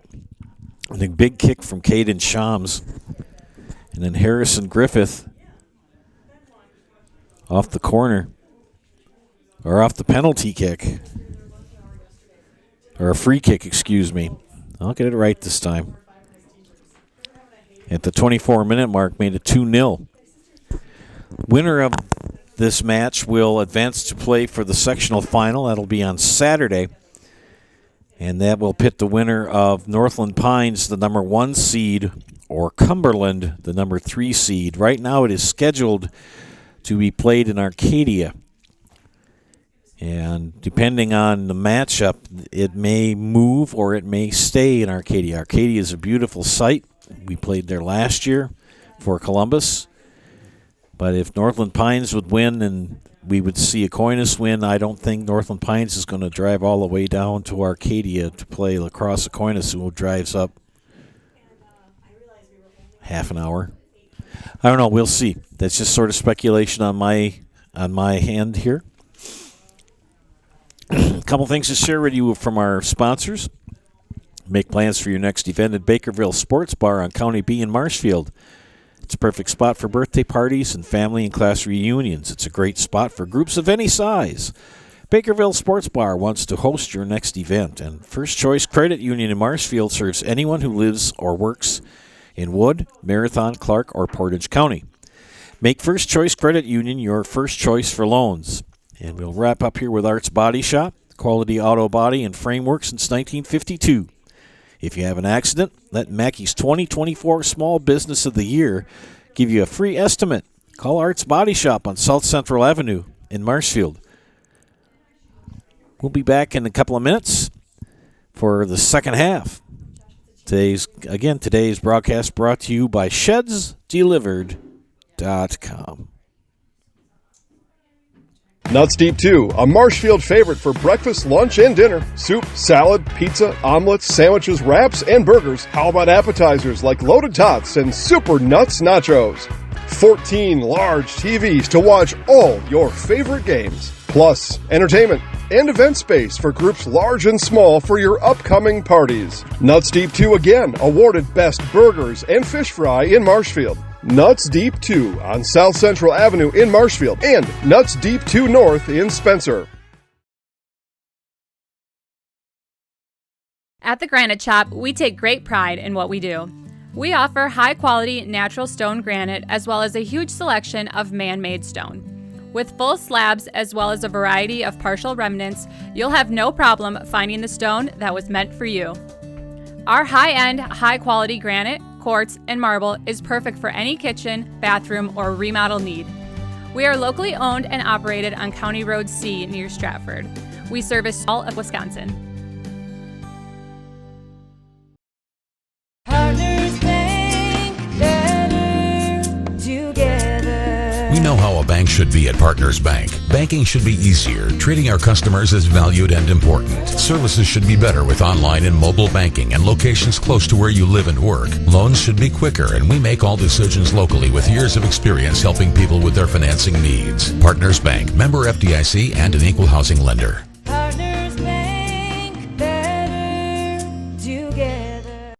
S3: And a big kick from Caden Shams. And then Harrison Griffith off the corner. Or off the penalty kick. Or a free kick, excuse me. I'll get it right this time. At the 24-minute mark, made it 2-0. Winner of this match will advance to play for the sectional final. That'll be on Saturday. And that will pit the winner of Northland Pines, the number 1 seed, or Cumberland, the number 3 seed. Right now it is scheduled to be played in Arcadia. And depending on the matchup, it may move or it may stay in Arcadia. Arcadia is a beautiful site. We played there last year for Columbus. But if Northland Pines would win and we would see Aquinas win, I don't think Northland Pines is going to drive all the way down to Arcadia to play Lacrosse Aquinas, who drives up half an hour. I don't know. We'll see. That's just sort of speculation on my hand here. A couple things to share with you from our sponsors. Make plans for your next event at Bakerville Sports Bar on County B in Marshfield. It's a perfect spot for birthday parties and family and class reunions. It's a great spot for groups of any size. Bakerville Sports Bar wants to host your next event, and First Choice Credit Union in Marshfield serves anyone who lives or works in Wood, Marathon, Clark, or Portage County. Make First Choice Credit Union your first choice for loans. And we'll wrap up here with Art's Body Shop, quality auto body and framework since 1952. If you have an accident, let Mackey's 2024 Small Business of the Year give you a free estimate. Call Art's Body Shop on South Central Avenue in Marshfield. We'll be back in a couple of minutes for the second half. Today's broadcast brought to you by ShedsDelivered.com.
S9: Nuts Deep 2, a Marshfield favorite for breakfast, lunch, and dinner. Soup, salad, pizza, omelets, sandwiches, wraps, and burgers. How about appetizers like loaded tots and super nuts nachos? 14 large TVs to watch all your favorite games. Plus, entertainment and event space for groups large and small for your upcoming parties. Nuts Deep 2 again, awarded Best Burgers and Fish Fry in Marshfield. Nuts Deep 2 on South Central Avenue in Marshfield and Nuts Deep 2 North in Spencer.
S17: At the Granite Shop, we take great pride in what we do. We offer high-quality natural stone granite as well as a huge selection of man-made stone. With full slabs as well as a variety of partial remnants, you'll have no problem finding the stone that was meant for you. Our high-end, high-quality granite, quartz, and marble is perfect for any kitchen, bathroom, or remodel need. We are locally owned and operated on County Road C near Stratford. We service all of Wisconsin.
S18: Partners Bank, better together.
S19: We know how a bank should be at Partners Bank. Banking should be easier, treating our customers as valued and important. Services should be better with online and mobile banking and locations close to where you live and work. Loans should be quicker, and we make all decisions locally with years of experience helping people with their financing needs. Partners Bank, member FDIC, and an equal housing lender.
S18: Partners Bank, better together.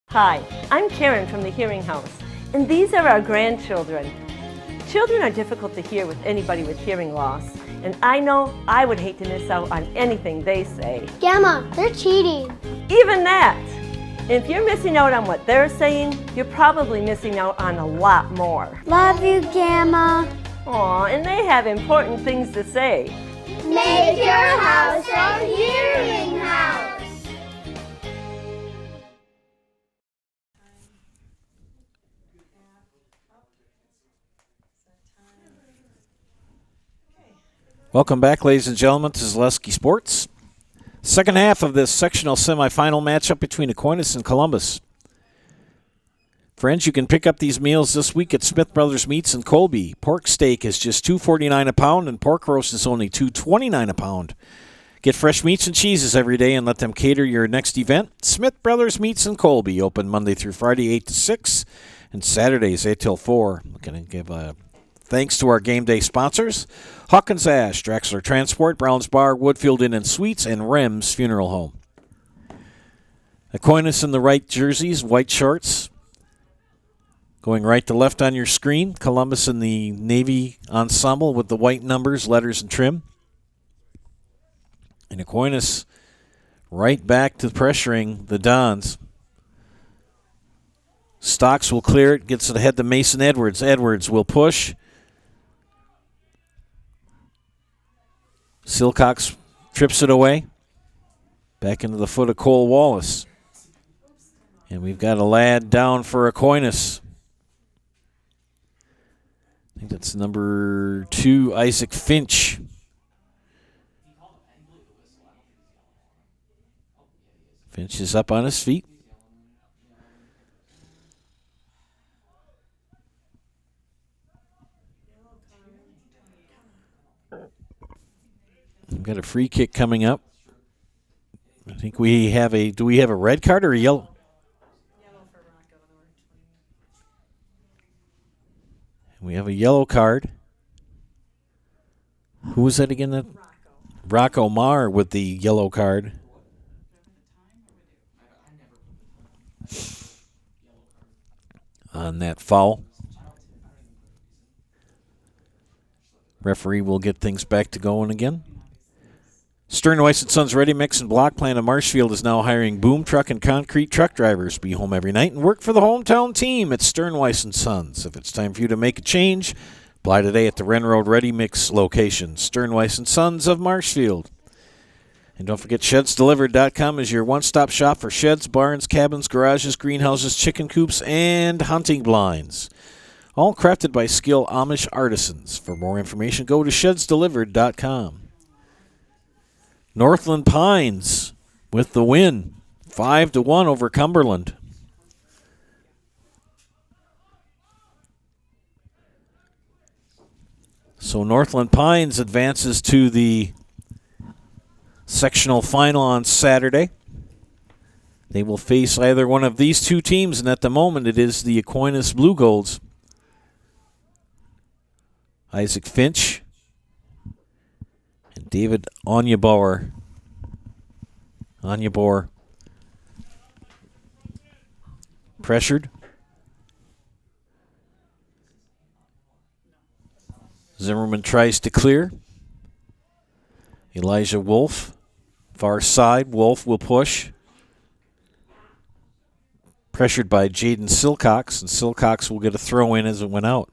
S14: Hi, I'm Karen from the Hearing House, and these are our grandchildren. Children are difficult to hear with anybody with hearing loss, and I know I would hate to miss out on anything they say.
S20: Gamma, they're cheating.
S14: Even that! If you're missing out on what they're saying, you're probably missing out on a lot more.
S20: Love you, Gamma.
S14: Aw, and they have important things to say.
S20: Make your house a hearing house.
S3: Welcome back, ladies and gentlemen, to Zaleski Sports. Second half of this sectional semifinal matchup between Aquinas and Columbus. Friends, you can pick up these meals this week at Smith Brothers Meats in Colby. Pork steak is just $2.49 a pound, and pork roast is only $2.29 a pound. Get fresh meats and cheeses every day and let them cater your next event. Smith Brothers Meats in Colby, open Monday through Friday, 8 to 6, and Saturdays, 8 till 4. I'm going to give thanks to our game day sponsors, Hawkins Ash, Draxler Transport, Browns Bar, Woodfield Inn and Suites, and Rem's Funeral Home. Aquinas in the right jerseys, white shorts. Going right to left on your screen, Columbus in the navy ensemble with the white numbers, letters, and trim. And Aquinas right back to pressuring the Dons. Stocks will clear it, gets it ahead to Mason Edwards. Edwards will push. Silcox trips it away. Back into the foot of Cole Wallace. And we've got a lad down for Aquinas. I think that's number 2, Isaac Finch. Finch is up on his feet. We've got a free kick coming up. I think we have do we have a red card or a yellow? We have a yellow card. Who was that again? Rocco Marr with the yellow card. On that foul. Referee will get things back to going again. Stern Weiss & Sons Ready Mix and Block Plant in Marshfield is now hiring boom truck and concrete truck drivers. Be home every night and work for the hometown team at Stern Weiss & Sons. If it's time for you to make a change, apply today at the Wren Road Ready Mix location. Stern Weiss & Sons of Marshfield. And don't forget, ShedsDelivered.com is your one-stop shop for sheds, barns, cabins, garages, greenhouses, chicken coops, and hunting blinds. All crafted by skilled Amish artisans. For more information, go to ShedsDelivered.com. Northland Pines with the win, 5-1 over Cumberland. So Northland Pines advances to the sectional final on Saturday. They will face either one of these two teams, and at the moment it is the Aquinas Blue Golds. Isaac Finch and David Onyebauer. Pressured. Zimmerman tries to clear. Elijah Wolf, far side. Wolf will push. Pressured by Jaden Silcox, and Silcox will get a throw in as it went out.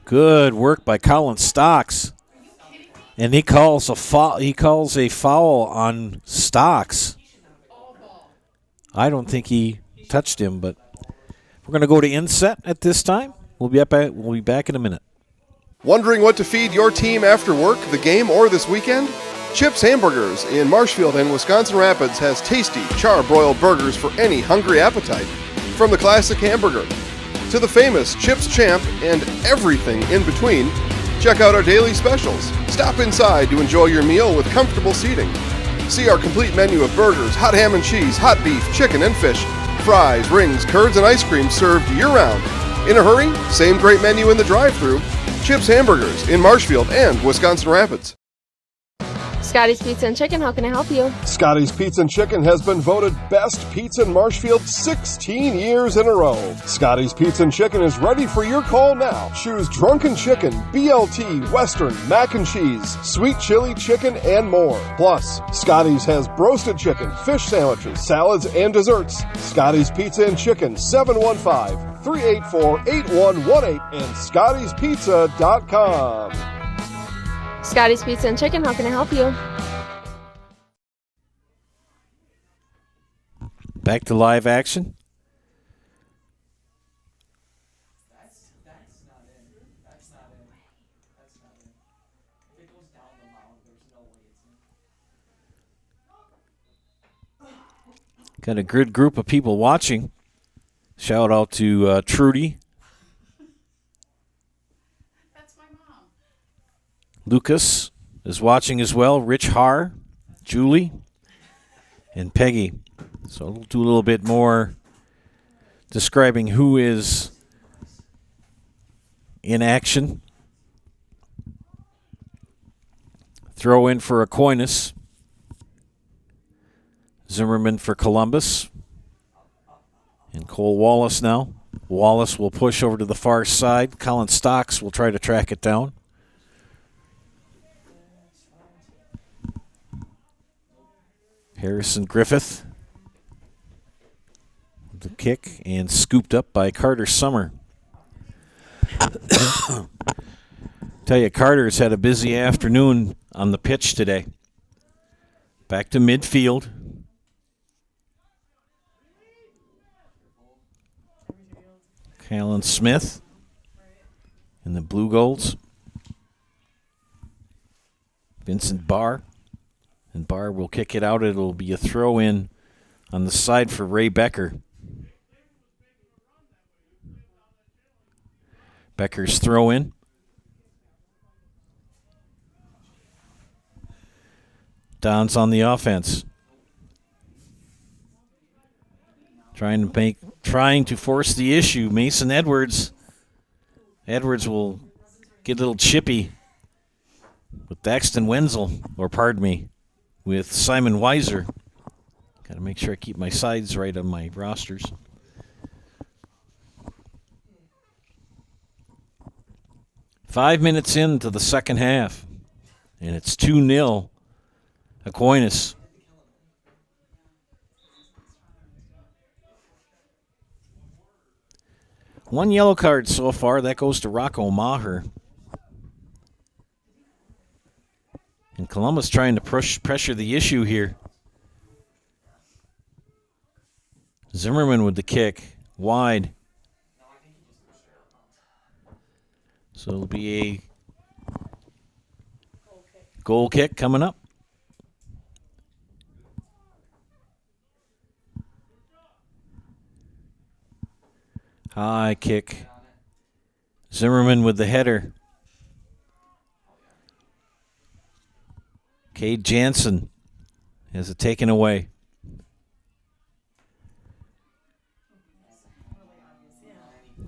S3: Good work by Colin Stocks. And he calls a foul on Stocks. I don't think he touched him, but we're going to go to inset at this time. We'll be back in a minute.
S9: Wondering what to feed your team after work, the game, or this weekend? Chips Hamburgers in Marshfield and Wisconsin Rapids has tasty char-broiled burgers for any hungry appetite. From the classic hamburger to the famous Chips Champ and everything in between, check out our daily specials. Stop inside to enjoy your meal with comfortable seating. See our complete menu of burgers, hot ham and cheese, hot beef, chicken, and fish, fries, rings, curds, and ice cream served year-round. In a hurry? Same great menu in the drive-thru. Chips Hamburgers in Marshfield and Wisconsin Rapids.
S21: Scotty's Pizza and Chicken, how can I help you?
S9: Scotty's Pizza and Chicken has been voted best pizza in Marshfield 16 years in a row. Scotty's Pizza and Chicken is ready for your call now. Choose drunken chicken, BLT, Western, mac and cheese, sweet chili chicken, and more. Plus, Scotty's has broasted chicken, fish sandwiches, salads, and desserts. Scotty's Pizza and Chicken, 715-384-8118 and Scotty'sPizza.com.
S21: Scotty's Pizza and Chicken, how can I help you?
S3: Back to live action. Got a good group of people watching. Shout out to Trudy.
S10: That's my mom.
S3: Lucas is watching as well. Rich Har, Julie, and Peggy. So we'll do a little bit more describing who is in action. Throw in for Aquinas. Zimmerman for Columbus. And Cole Wallace now. Wallace will push over to the far side. Colin Stocks will try to track it down. Harrison Griffith. The kick and scooped up by Carter Summer. Tell you, Carter's had a busy afternoon on the pitch today. Back to midfield. Callan Smith in the Blue Golds. Vincent Barr. And Barr will kick it out. It'll be a throw in on the side for Ray Becker. Becker's throw in. Don's on the offense. Trying to force the issue. Mason Edwards. Edwards will get a little chippy with Daxton Wenzel, or pardon me, with Simon Weiser. Got to make sure I keep my sides right on my rosters. Five minutes into the second half, and it's 2-0 Aquinas. One yellow card so far. That goes to Rocco Maher. And Columbus trying to pressure the issue here. Zimmerman with the kick. Wide. So it'll be a goal kick coming up. High kick. Zimmerman with the header. Cade Jansen has it taken away.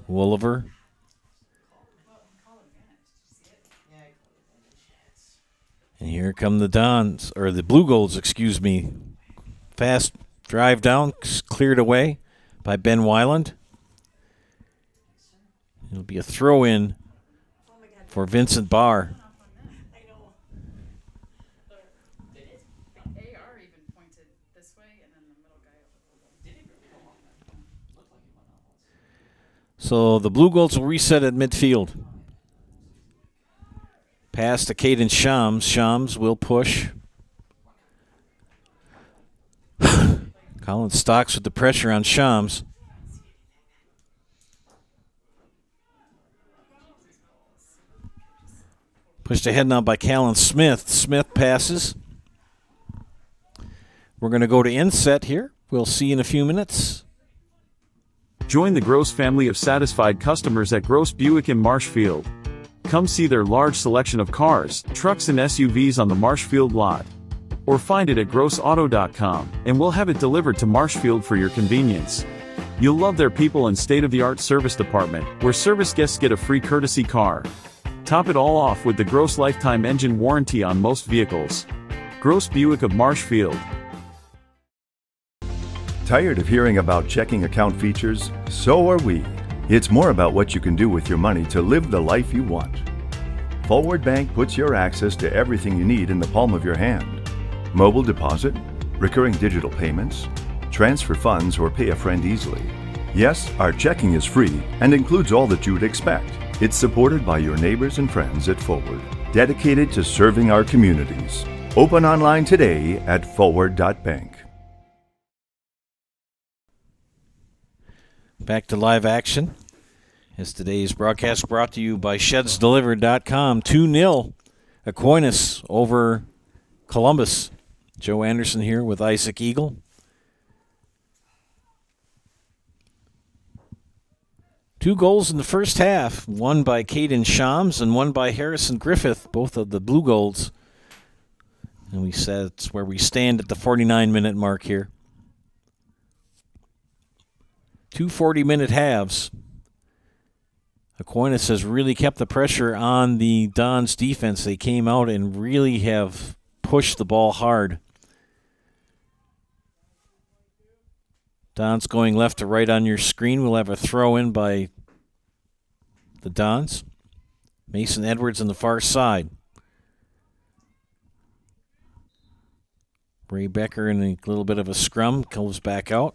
S3: Wolliver. And here come the Dons, or the Blue Golds, excuse me. Fast drive down, cleared away by Ben Weiland. It'll be a throw-in for Vincent Barr. So the Blue Golds will reset at midfield. Pass to Caden Shams. Shams will push. Colin Stocks with the pressure on Shams. Pushed ahead now by Callan Smith. Smith passes. We're going to go to inset here. We'll see in a few minutes.
S4: Join the Gross family of satisfied customers at Gross Buick in Marshfield. Come see their large selection of cars, trucks and SUVs on the Marshfield lot. Or find it at grossauto.com, and we'll have it delivered to Marshfield for your convenience. You'll love their people and state-of-the-art service department, where service guests get a free courtesy car. Top it all off with the Gross lifetime engine warranty on most vehicles. Gross Buick of Marshfield.
S2: Tired of hearing about checking account features? So are we. It's more about what you can do with your money to live the life you want. Forward Bank puts your access to everything you need in the palm of your hand. Mobile deposit, recurring digital payments, transfer funds, or pay a friend easily. Yes, our checking is free and includes all that you would expect. It's supported by your neighbors and friends at Forward, dedicated to serving our communities. Open online today at forward.bank.
S3: Back to live action. As today's broadcast brought to you by ShedsDelivered.com. 2-0 Aquinas over Columbus. Joe Anderson here with Isaac Eagle. 2 goals in the first half, one by Caden Shams and one by Harrison Griffith, both of the Blue Golds. And we said it's where we stand at the 49-minute mark here. 2 40-minute halves. Aquinas has really kept the pressure on the Dons defense. They came out and really have pushed the ball hard. Dons going left to right on your screen. We'll have a throw in by the Dons. Mason Edwards on the far side. Ray Becker in a little bit of a scrum, goes back out.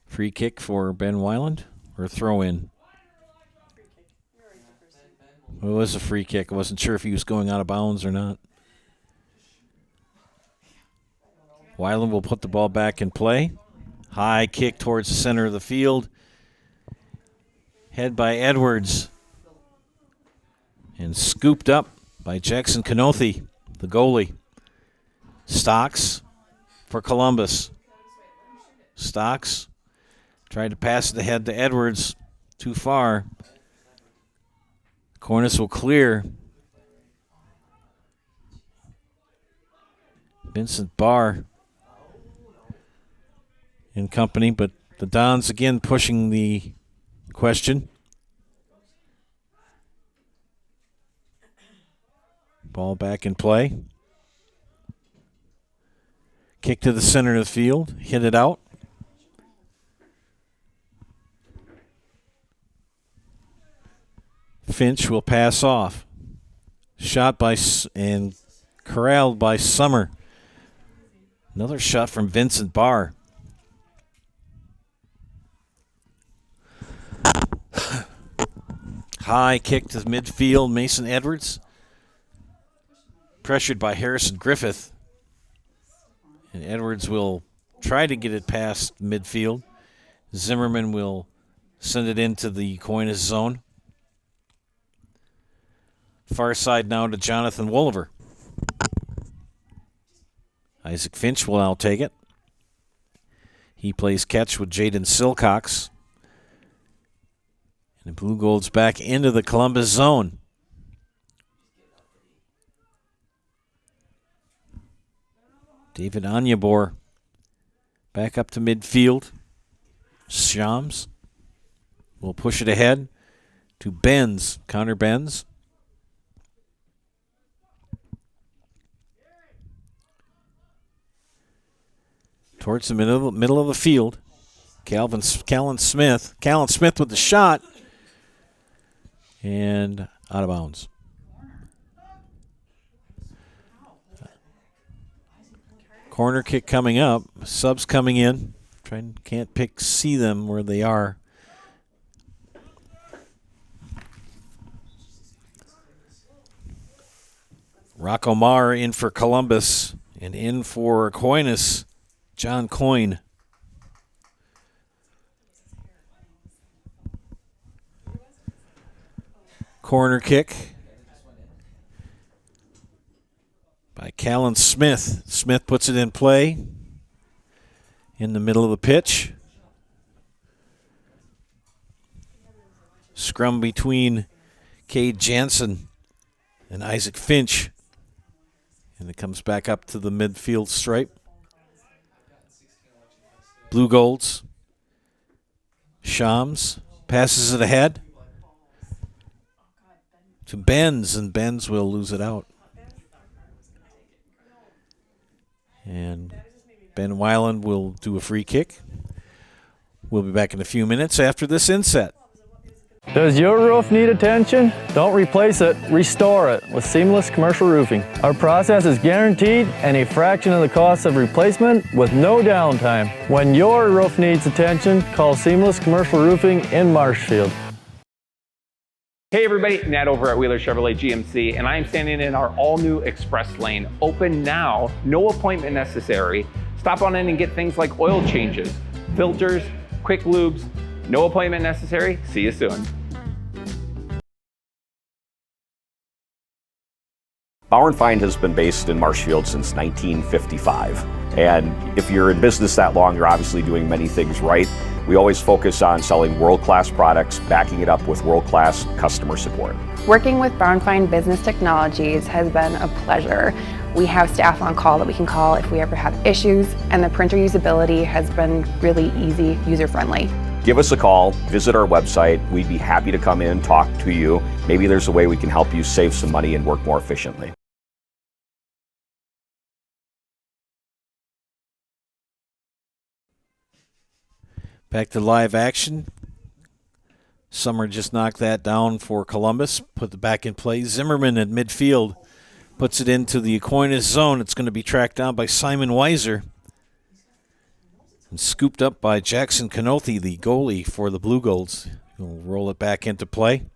S3: Free kick for Ben Weiland, or throw in? It was a free kick. I wasn't sure if he was going out of bounds or not. Weiland will put the ball back in play. High kick towards the center of the field. Head by Edwards. And scooped up by Jackson Canothi, the goalie. Stocks for Columbus. Stocks tried to pass it ahead to Edwards. Too far. Cornice will clear. Vincent Barr in company, but the Dons again pushing the question. Ball back in play. Kick to the center of the field. Hit it out. Finch will pass off. Shot by and corralled by Summer. Another shot from Vincent Barr. High kick to midfield. Mason Edwards. Pressured by Harrison Griffith. And Edwards will try to get it past midfield. Zimmerman will send it into the Aquinas zone. Far side now to Jonathan Wolliver. Isaac Finch will now take it. He plays catch with Jaden Silcox. And the Blue Gold's back into the Columbus zone. David Anyabor back up to midfield. Shams will push it ahead to Benz. Connor Benz. Towards the middle of the field. Callan Smith. Callan Smith with the shot. And out of bounds. Corner kick coming up. Subs coming in. Can't see them where they are. Rocco Marr in for Columbus. And in for Aquinas, John Coyne. Corner kick by Callan Smith. Smith puts it in play in the middle of the pitch. Scrum between Cade Jansen and Isaac Finch. And it comes back up to the midfield stripe. Blue Golds. Shams passes it ahead to Benz, and Benz will lose it out. And Ben Weiland will do a free kick. We'll be back in a few minutes after this inset.
S8: Does your roof need attention? Don't replace it, restore it with Seamless Commercial Roofing. Our process is guaranteed and a fraction of the cost of replacement with no downtime. When your roof needs attention, call Seamless Commercial Roofing in Marshfield.
S5: Hey everybody, Nat over at Wheeler Chevrolet GMC, and I am standing in our all-new Express Lane. Open now, no appointment necessary. Stop on in and get things like oil changes, filters, quick lubes. No appointment necessary. See you soon.
S6: Bauer & Feind has been based in Marshfield since 1955. And if you're in business that long, you're obviously doing many things right. We always focus on selling world-class products, backing it up with world-class customer support.
S22: Working with Bauer & Feind Business Technologies has been a pleasure. We have staff on call that we can call if we ever have issues, and the printer usability has been really easy, user-friendly.
S6: Give us a call, visit our website. We'd be happy to come in, talk to you. Maybe there's a way we can help you save some money and work more efficiently.
S3: Back to live action. Summer just knocked that down for Columbus. Put it back in play. Zimmerman at midfield puts it into the Aquinas zone. It's going to be tracked down by Simon Weiser and scooped up by Jackson Canothi, the goalie for the Blue Golds. He'll roll it back into play.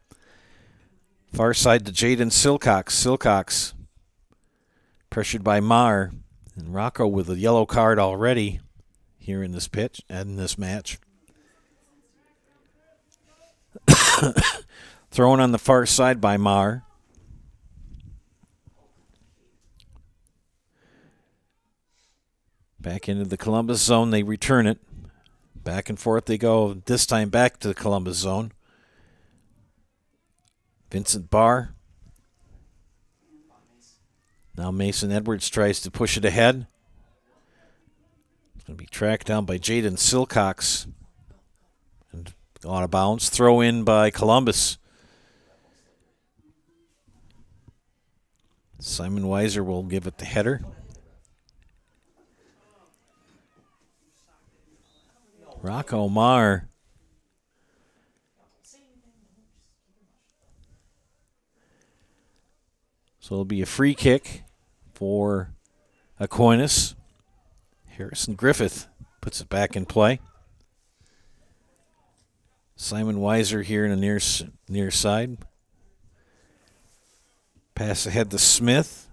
S3: Far side to Jaden Silcox. Silcox pressured by Maher. And Rocco with a yellow card already here in this pitch and in this match. Thrown on the far side by Maher. Back into the Columbus zone, they return it. Back and forth they go, this time back to the Columbus zone. Vincent Barr. Now Mason Edwards tries to push it ahead. It's going to be tracked down by Jaden Silcox. And out of bounds. Throw in by Columbus. Simon Weiser will give it the header. Rocco Maher. So it'll be a free kick for Aquinas. Harrison Griffith puts it back in play. Simon Weiser here in the near side. Pass ahead to Smith.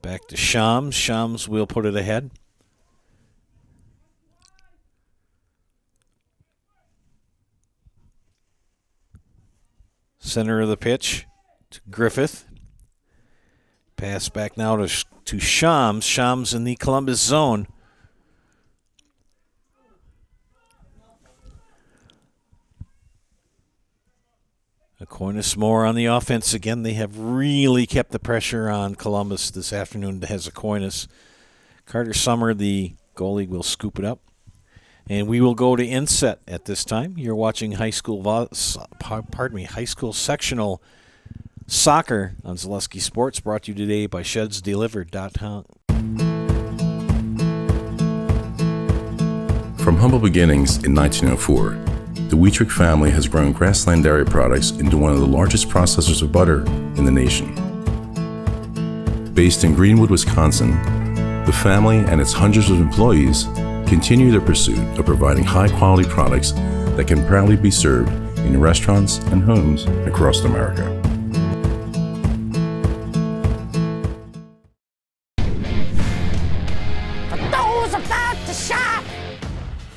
S3: Back to Shams. Shams will put it ahead. Center of the pitch to Griffith. Pass back now to Shams. Shams in the Columbus zone. Aquinas more on the offense again. They have really kept the pressure on Columbus this afternoon as Aquinas. Carter Summer, the goalie, will scoop it up. And we will go to inset at this time. You're watching high school sectional soccer on Zaleski Sports, brought to you today by ShedsDelivered.com.
S23: From humble beginnings in 1904, the Wheatrick family has grown Grassland Dairy Products into one of the largest processors of butter in the nation. Based in Greenwood, Wisconsin, the family and its hundreds of employees continue their pursuit of providing high-quality products that can proudly be served in restaurants and homes across America.
S18: For those about to shop,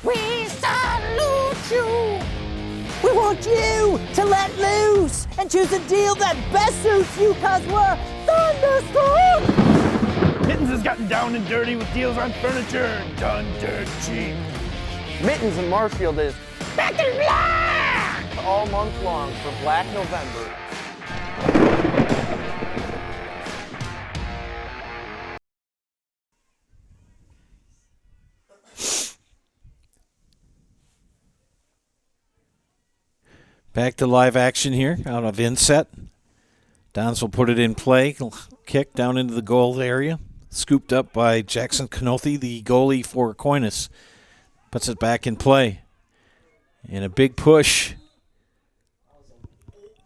S18: we salute you.
S24: We want you to let loose and choose a deal that best suits you, cause we're thunderstruck.
S25: Mittens has gotten down and dirty with deals on furniture, done dirt cheap.
S26: Mittens in Marshfield is
S18: back in black
S26: all month long for Black November.
S3: Back to live action here out of inset. Dons will put it in play. Kick down into the goal area. Scooped up by Jackson Canothi, the goalie for Aquinas. Puts it back in play. And a big push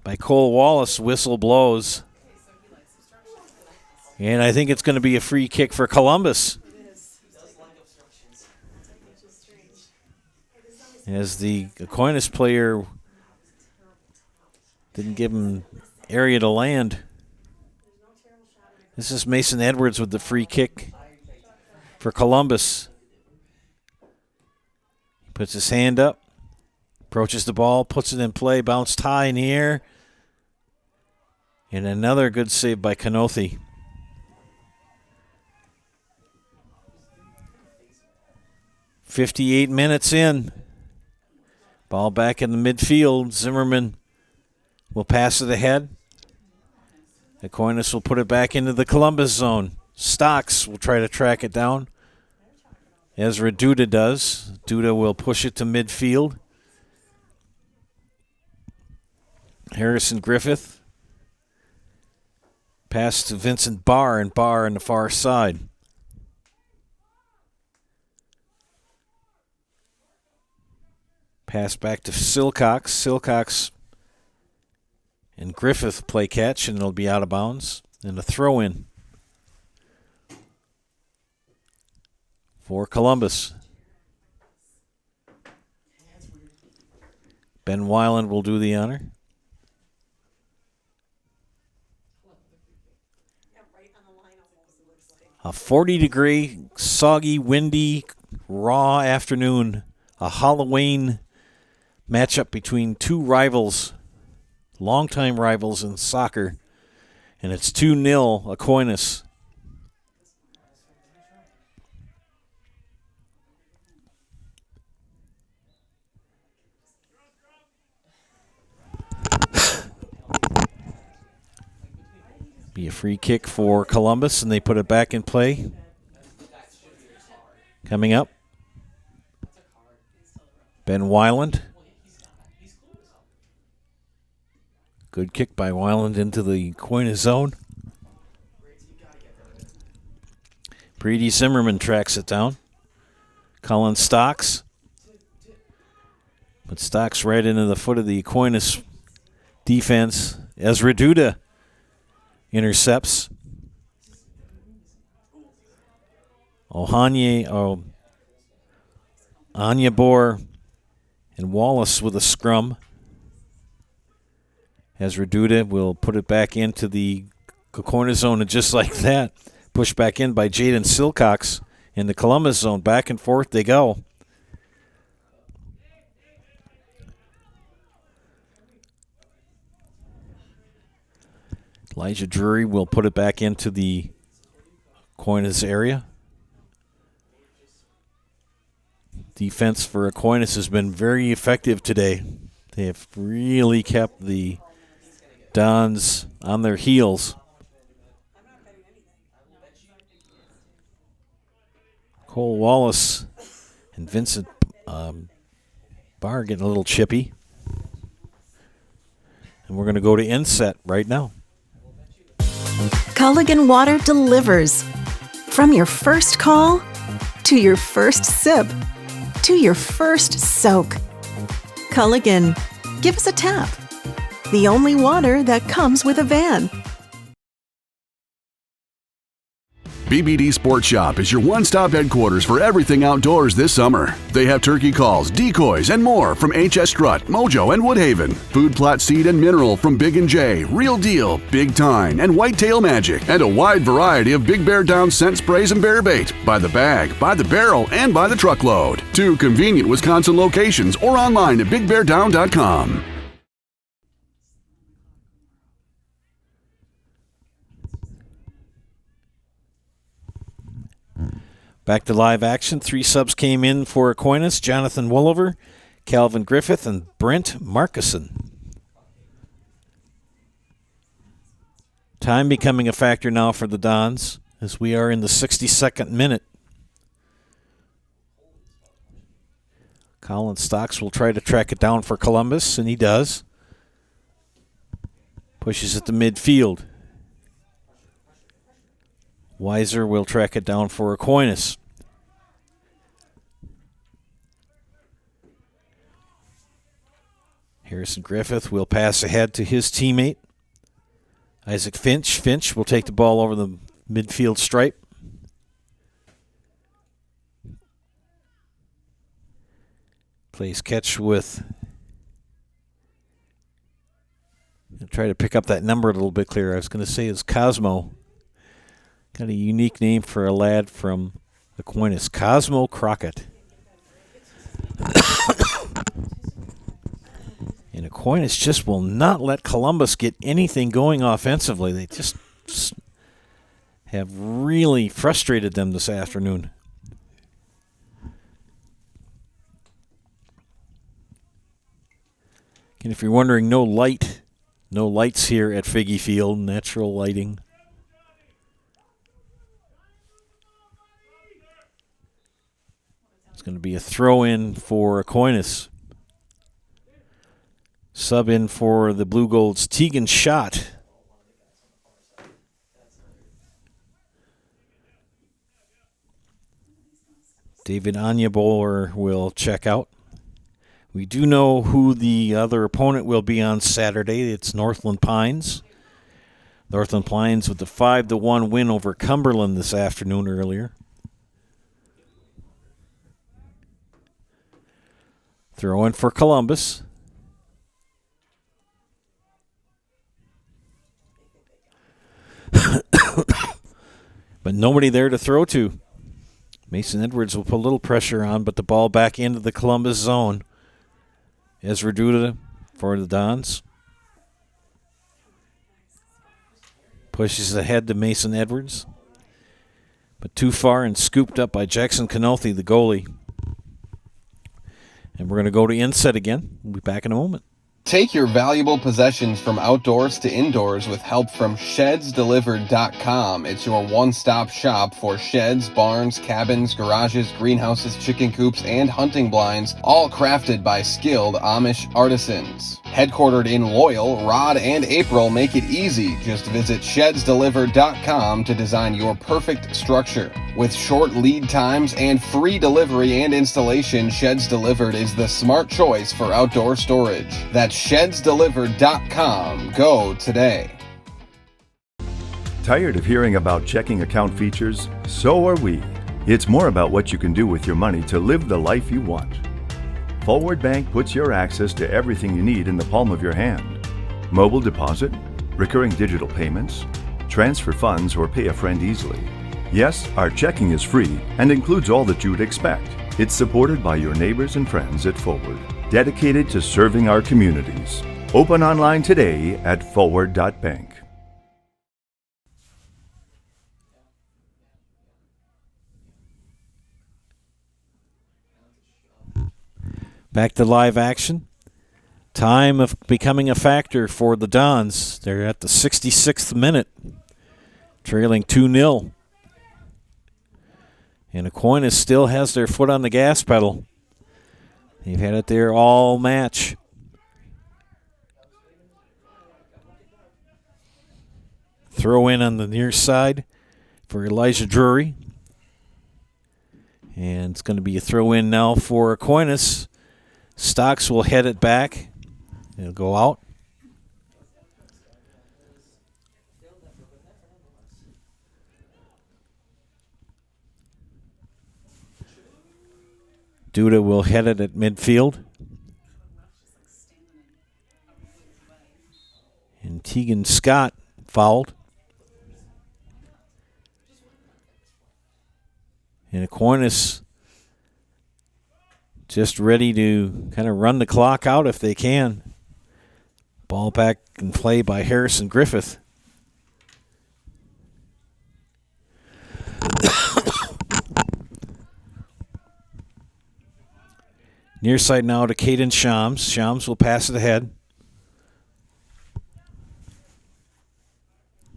S3: by Cole Wallace. Whistle blows. And I think it's going to be a free kick for Columbus. As the Aquinas player didn't give him area to land. This is Mason Edwards with the free kick for Columbus. He puts his hand up, approaches the ball, puts it in play, bounced high in the air. And another good save by Canothi. .58 minutes in. Ball back in the midfield. Zimmerman will pass it ahead. Aquinas will put it back into the Columbus zone. Stocks will try to track it down. Ezra Duda does. Duda will push it to midfield. Harrison Griffith. Pass to Vincent Barr, and Barr on the far side. Pass back to Silcox. Silcox and Griffith play catch, and it'll be out of bounds. And a throw in for Columbus. Ben Weiland will do the honor. A 40-degree, soggy, windy, raw afternoon. A Halloween matchup between two rivals, longtime rivals in soccer. And it's 2-0 Aquinas. Be a free kick for Columbus, and they put it back in play. Coming up, Ben Weiland. Good kick by Weiland into the Aquinas zone. Brady Zimmerman tracks it down. Colin Stocks. But Stocks right into the foot of the Aquinas defense. Ezra Duda intercepts. Anyabor and Wallace with a scrum. Ezra Duda will put it back into the corner zone, and just like that, pushed back in by Jaden Silcox in the Columbus zone. Back and forth they go. Elijah Drury will put it back into the Aquinas area. Defense for Aquinas has been very effective today. They have really kept the Dons on their heels. Cole Wallace and Vincent Barr getting a little chippy. And we're going to go to inset right now.
S1: Culligan Water delivers. From your first call, to your first sip, to your first soak. Culligan, give us a tap. The only water that comes with a van.
S7: BBD Sports Shop is your one-stop headquarters for everything outdoors this summer. They have turkey calls, decoys, and more from HS Strut, Mojo, and Woodhaven. Food plot seed and mineral from Big & J, Real Deal, Big Time, and Whitetail Magic. And a wide variety of Big Bear Down scent sprays and bear bait. By the bag, by the barrel, and by the truckload. 2 convenient Wisconsin locations or online at BigBearDown.com.
S3: Back to live action. 3 subs came in for Aquinas. Jonathan Woolover, Calvin Griffith, and Brent Markison. Time becoming a factor now for the Dons as we are in the 62nd minute. Colin Stocks will try to track it down for Columbus, and he does. Pushes it to midfield. Weiser will track it down for Aquinas. Harrison Griffith will pass ahead to his teammate, Isaac Finch. Finch will take the ball over the midfield stripe. Plays catch with... I'll try to pick up that number a little bit clearer. I was going to say it's Cosmo. Got a unique name for a lad from Aquinas, Cosmo Crockett. And Aquinas just will not let Columbus get anything going offensively. They just have really frustrated them this afternoon. And if you're wondering, no lights here at Figge Field, natural lighting. It's going to be a throw-in for Aquinas. Sub in for the Blue Gold's Tegan Schott. David Anyabor will check out. We do know who the other opponent will be on Saturday. It's Northland Pines. Northland Pines with the 5-1 win over Cumberland this afternoon earlier. Throw in for Columbus. But nobody there to throw to. Mason Edwards will put a little pressure on, but the ball back into the Columbus zone. Ezra Duda for the Dons. Pushes ahead to Mason Edwards. But too far and scooped up by Jackson Canothi, the goalie. And we're going to go to inset again. We'll be back in a moment.
S11: Take your valuable possessions from outdoors to indoors with help from ShedsDelivered.com. It's your one-stop shop for sheds, barns, cabins, garages, greenhouses, chicken coops, and hunting blinds, all crafted by skilled Amish artisans. Headquartered in Loyal, Rod and April make it easy. Just visit ShedsDelivered.com to design your perfect structure. With short lead times and free delivery and installation, Sheds Delivered is the smart choice for outdoor storage. That's ShedsDelivered.com. Go today.
S2: Tired of hearing about checking account features? So are we. It's more about what you can do with your money to live the life you want. Forward Bank puts your access to everything you need in the palm of your hand. Mobile deposit, recurring digital payments, transfer funds, or pay a friend easily. Yes, our checking is free and includes all that you would expect. It's supported by your neighbors and friends at Forward, dedicated to serving our communities. Open online today at forward.bank.
S3: Back to live action. Time of becoming a factor for the Dons. They're at the 66th minute, trailing 2-0. And Aquinas still has their foot on the gas pedal. They've had it there all match. Throw in on the near side for Elijah Drury. And it's going to be a throw in now for Aquinas. Stocks will head it back. It'll go out. Duda will head it at midfield. And Tegan Scott fouled. And Aquinas just ready to kind of run the clock out if they can. Ball back in play by Harrison Griffith. Near side now to Caden Shams. Shams will pass it ahead.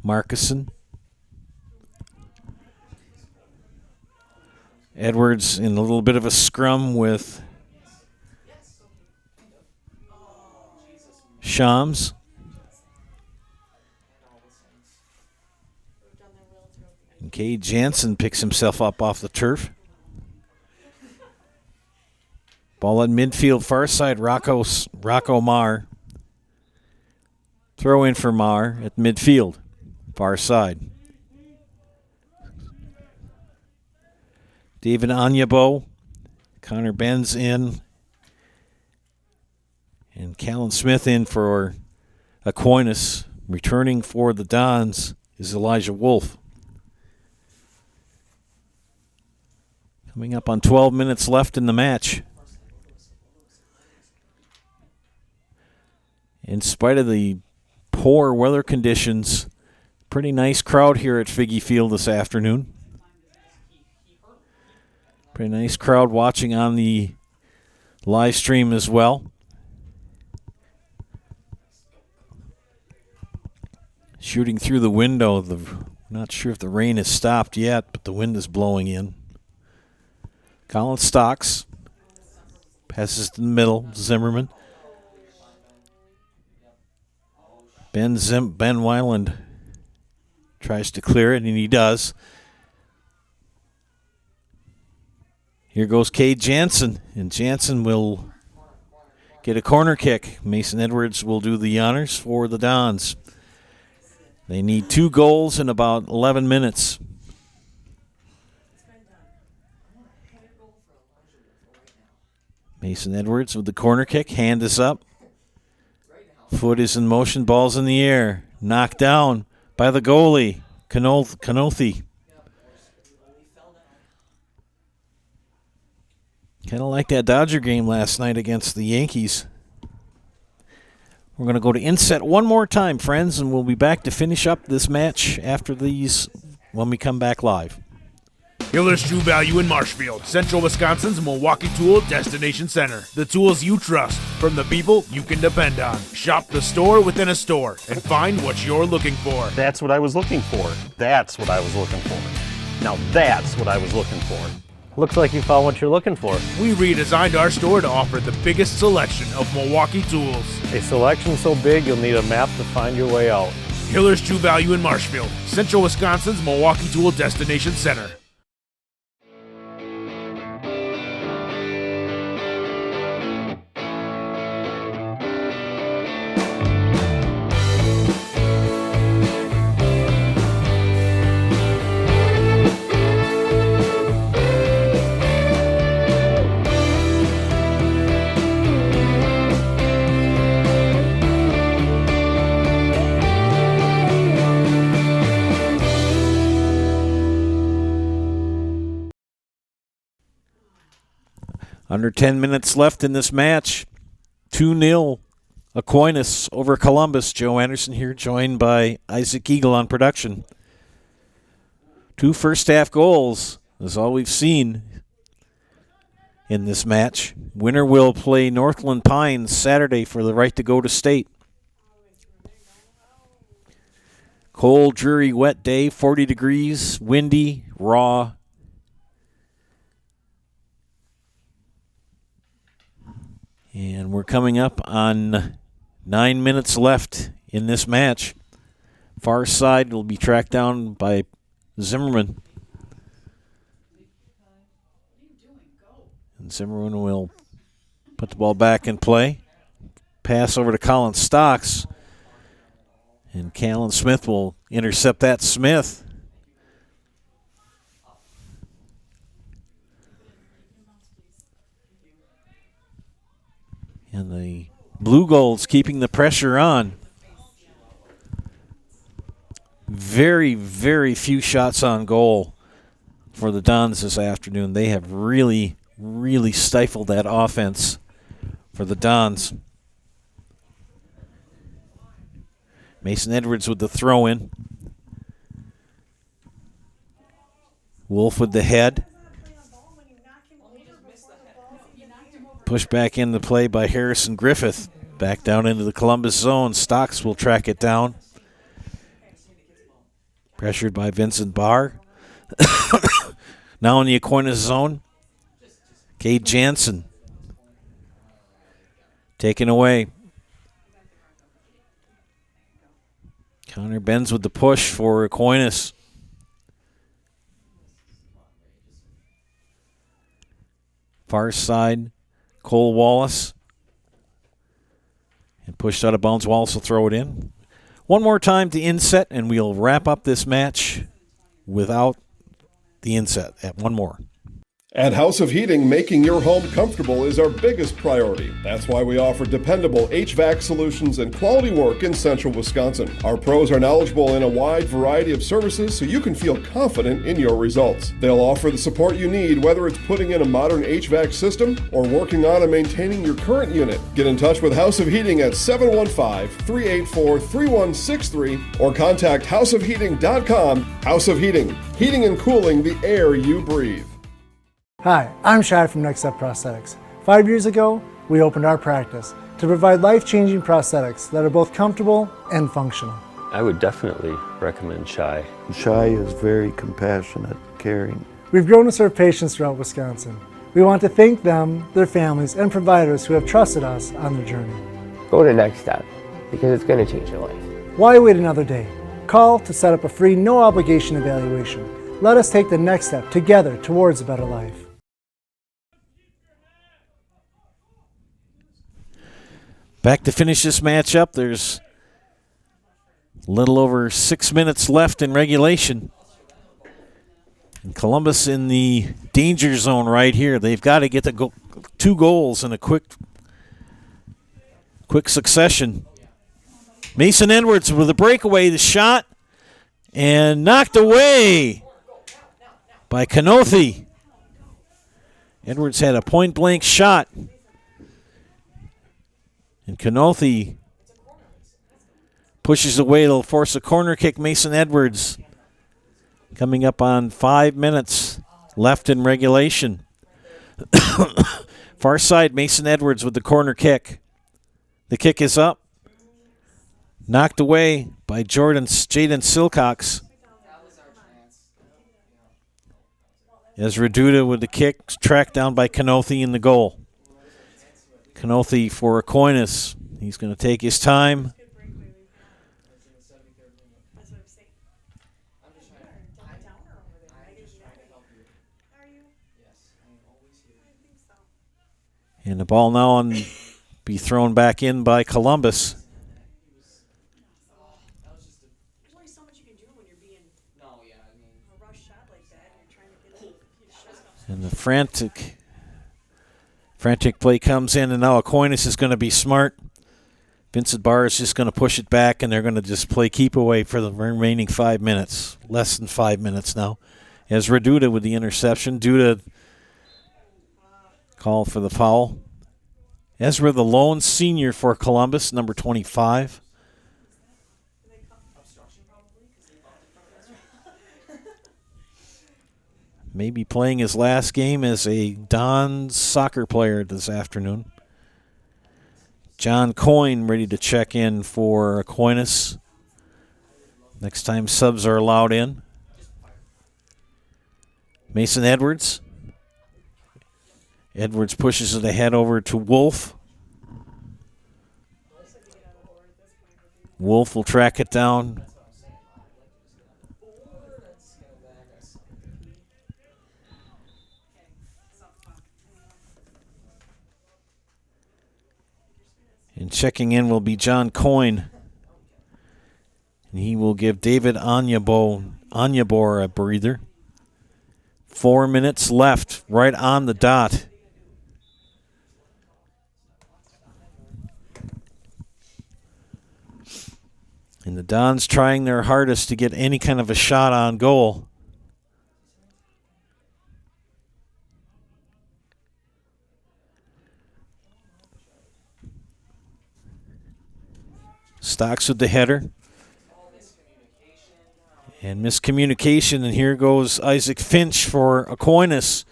S3: Markison. Edwards in a little bit of a scrum with Shams. And Cade Jansen picks himself up off the turf. Ball in midfield, far side, Rocco Marr. Throw in for Marr at midfield, far side. David Anyabo, Connor Benz in, and Callan Smith in for Aquinas. Returning for the Dons is Elijah Wolf. Coming up on 12 minutes left in the match. In spite of the poor weather conditions, pretty nice crowd here at Figge Field this afternoon. Pretty nice crowd watching on the live stream as well. Shooting through the window. Not sure if the rain has stopped yet, but the wind is blowing in. Colin Stocks passes to the middle. Zimmerman. Ben Weiland tries to clear it, and he does. Here goes Cade Jansen, and Jansen will get a corner kick. Mason Edwards will do the honors for the Dons. They need 2 goals in about 11 minutes. Mason Edwards with the corner kick. Hand is up. Foot is in motion. Ball's in the air. Knocked down by the goalie, Canothi. Kind of like that Dodger game last night against the Yankees. We're going to go to inset one more time, friends, and we'll be back to finish up this match after these when we come back live.
S25: Hiller's True Value in Marshfield, Central Wisconsin's Milwaukee Tool Destination Center. The tools you trust from the people you can depend on. Shop the store within a store and find what you're looking for.
S12: That's what I was looking for. That's what I was looking for. Now that's what I was looking for.
S26: Looks like you found what you're looking for.
S25: We redesigned our store to offer the biggest selection of Milwaukee tools.
S26: A selection so big you'll need a map to find your way out.
S25: Hiller's True Value in Marshfield, Central Wisconsin's Milwaukee Tool Destination Center.
S3: Under 10 minutes left in this match. 2-0 Aquinas over Columbus. Joe Anderson here, joined by Isaac Eagle on production. 2 first-half goals is all we've seen in this match. Winner will play Northland Pines Saturday for the right to go to state. Cold, dreary, wet day, 40 degrees, windy, raw. And we're coming up on 9 minutes left in this match. Far side will be tracked down by Zimmerman. And Zimmerman will put the ball back in play. Pass over to Colin Stocks. And Callan Smith will intercept that. Smith. And the Blue Golds keeping the pressure on. Very, very few shots on goal for the Dons this afternoon. They have really, really stifled that offense for the Dons. Mason Edwards with the throw-in. Wolf with the head. Pushed back into play by Harrison Griffith. Back down into the Columbus zone. Stocks will track it down. Pressured by Vincent Barr. Now in the Aquinas zone. Cade Jansen. Taken away. Connor Benz with the push for Aquinas. Far side. Cole Wallace. And pushed out of bounds. Wallace will throw it in. One more time to inset, and we'll wrap up this match without the inset. At one more.
S9: At House of Heating, making your home comfortable is our biggest priority. That's why we offer dependable HVAC solutions and quality work in central Wisconsin. Our pros are knowledgeable in a wide variety of services so you can feel confident in your results. They'll offer the support you need, whether it's putting in a modern HVAC system or working on and maintaining your current unit. Get in touch with House of Heating at 715-384-3163 or contact houseofheating.com. House of Heating, heating and cooling the air you breathe.
S13: Hi, I'm Shai from Next Step Prosthetics. 5 years ago, we opened our practice to provide life-changing prosthetics that are both comfortable and functional.
S14: I would definitely recommend Shai.
S15: Shai is very compassionate, caring.
S13: We've grown to serve patients throughout Wisconsin. We want to thank them, their families, and providers who have trusted us on their journey.
S16: Go to Next Step, because it's going to change your life.
S13: Why wait another day? Call to set up a free, no-obligation evaluation. Let us take the next step together towards a better life.
S3: Back to finish this matchup. There's a little over 6 minutes left in regulation. And Columbus in the danger zone right here. They've got to get the 2 goals in a quick succession. Mason Edwards with a breakaway, the shot, and knocked away by Kanothi. Edwards had a point-blank shot. And Kanothi pushes away. It'll force a corner kick. Mason Edwards coming up on 5 minutes left in regulation. Far side, Mason Edwards with the corner kick. The kick is up. Knocked away by Jaden Silcox. Ezra Duda with the kick, tracked down by Kanothi in the goal. Kanothi for Aquinas. He's going to take his time. And the ball now on be thrown back in by Columbus. And the frantic play comes in, and now Aquinas is going to be smart. Vincent Barr is just going to push it back, and they're going to just play keep away for the remaining 5 minutes. Less than 5 minutes now. Ezra Duda with the interception. Duda called for the foul. Ezra, the lone senior for Columbus, number 25. Maybe playing his last game as a Don soccer player this afternoon. John Coyne ready to check in for Aquinas. Next time subs are allowed in. Mason Edwards. Edwards pushes it ahead over to Wolf. Wolf will track it down. And checking in will be John Coyne. And he will give David Anyabor a breather. 4 minutes left, right on the dot. And the Dons trying their hardest to get any kind of a shot on goal. Stocks with the header. And miscommunication, and here goes Isaac Finch for Aquinas.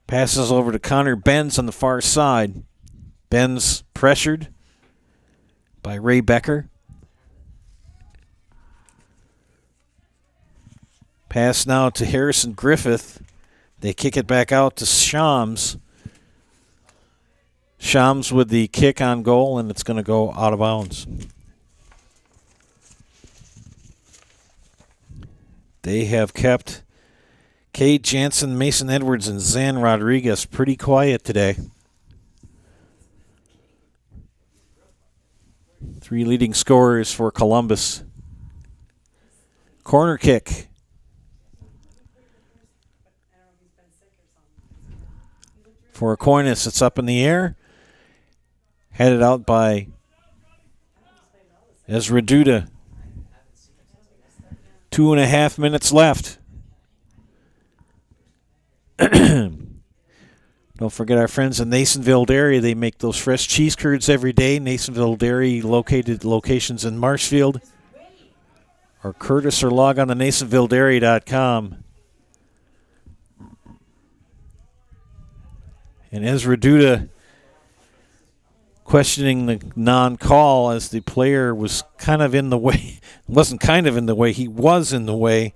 S3: Passes over to Connor Benz on the far side. Benz pressured by Ray Becker. Pass now to Harrison Griffith. They kick it back out to Shams. Shams with the kick on goal, and it's going to go out of bounds. They have kept Cade Jansen, Mason Edwards, and Zan Rodriguez pretty quiet today. 3 leading scorers for Columbus. Corner kick. For Aquinas, it's up in the air. Headed out by Ezra Duda. 2.5 minutes left. Don't forget our friends in Nasonville Dairy. They make those fresh cheese curds every day. Nasonville Dairy locations in Marshfield. Or Curtis, or log on to NasonvilleDairy.com. And Ezra Duda questioning the non-call as the player was kind of in the way. Wasn't kind of in the way. He was in the way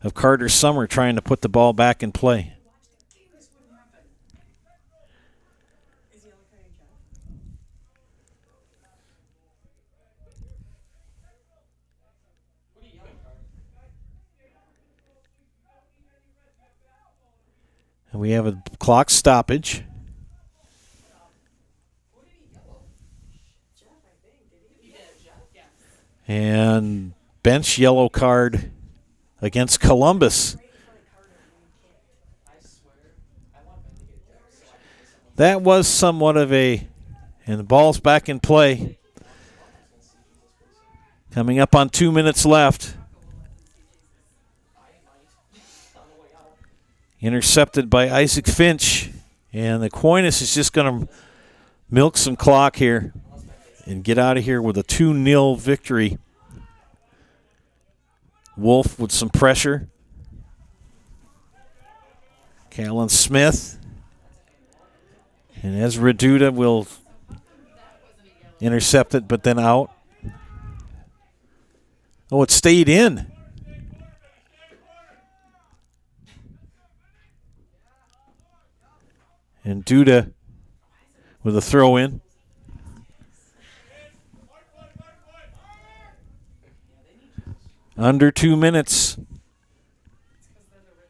S3: of Carter Summer trying to put the ball back in play. And we have a clock stoppage. And bench yellow card against Columbus. That was somewhat of a, and the ball's back in play. Coming up on 2 minutes left. Intercepted by Isaac Finch. And Aquinas is just going to milk some clock here and get out of here with a 2-0 victory. Wolf with some pressure. Callan Smith. And Ezra Duda will intercept it, but then out. Oh, it stayed in. And Duda with a throw in. Under 2 minutes.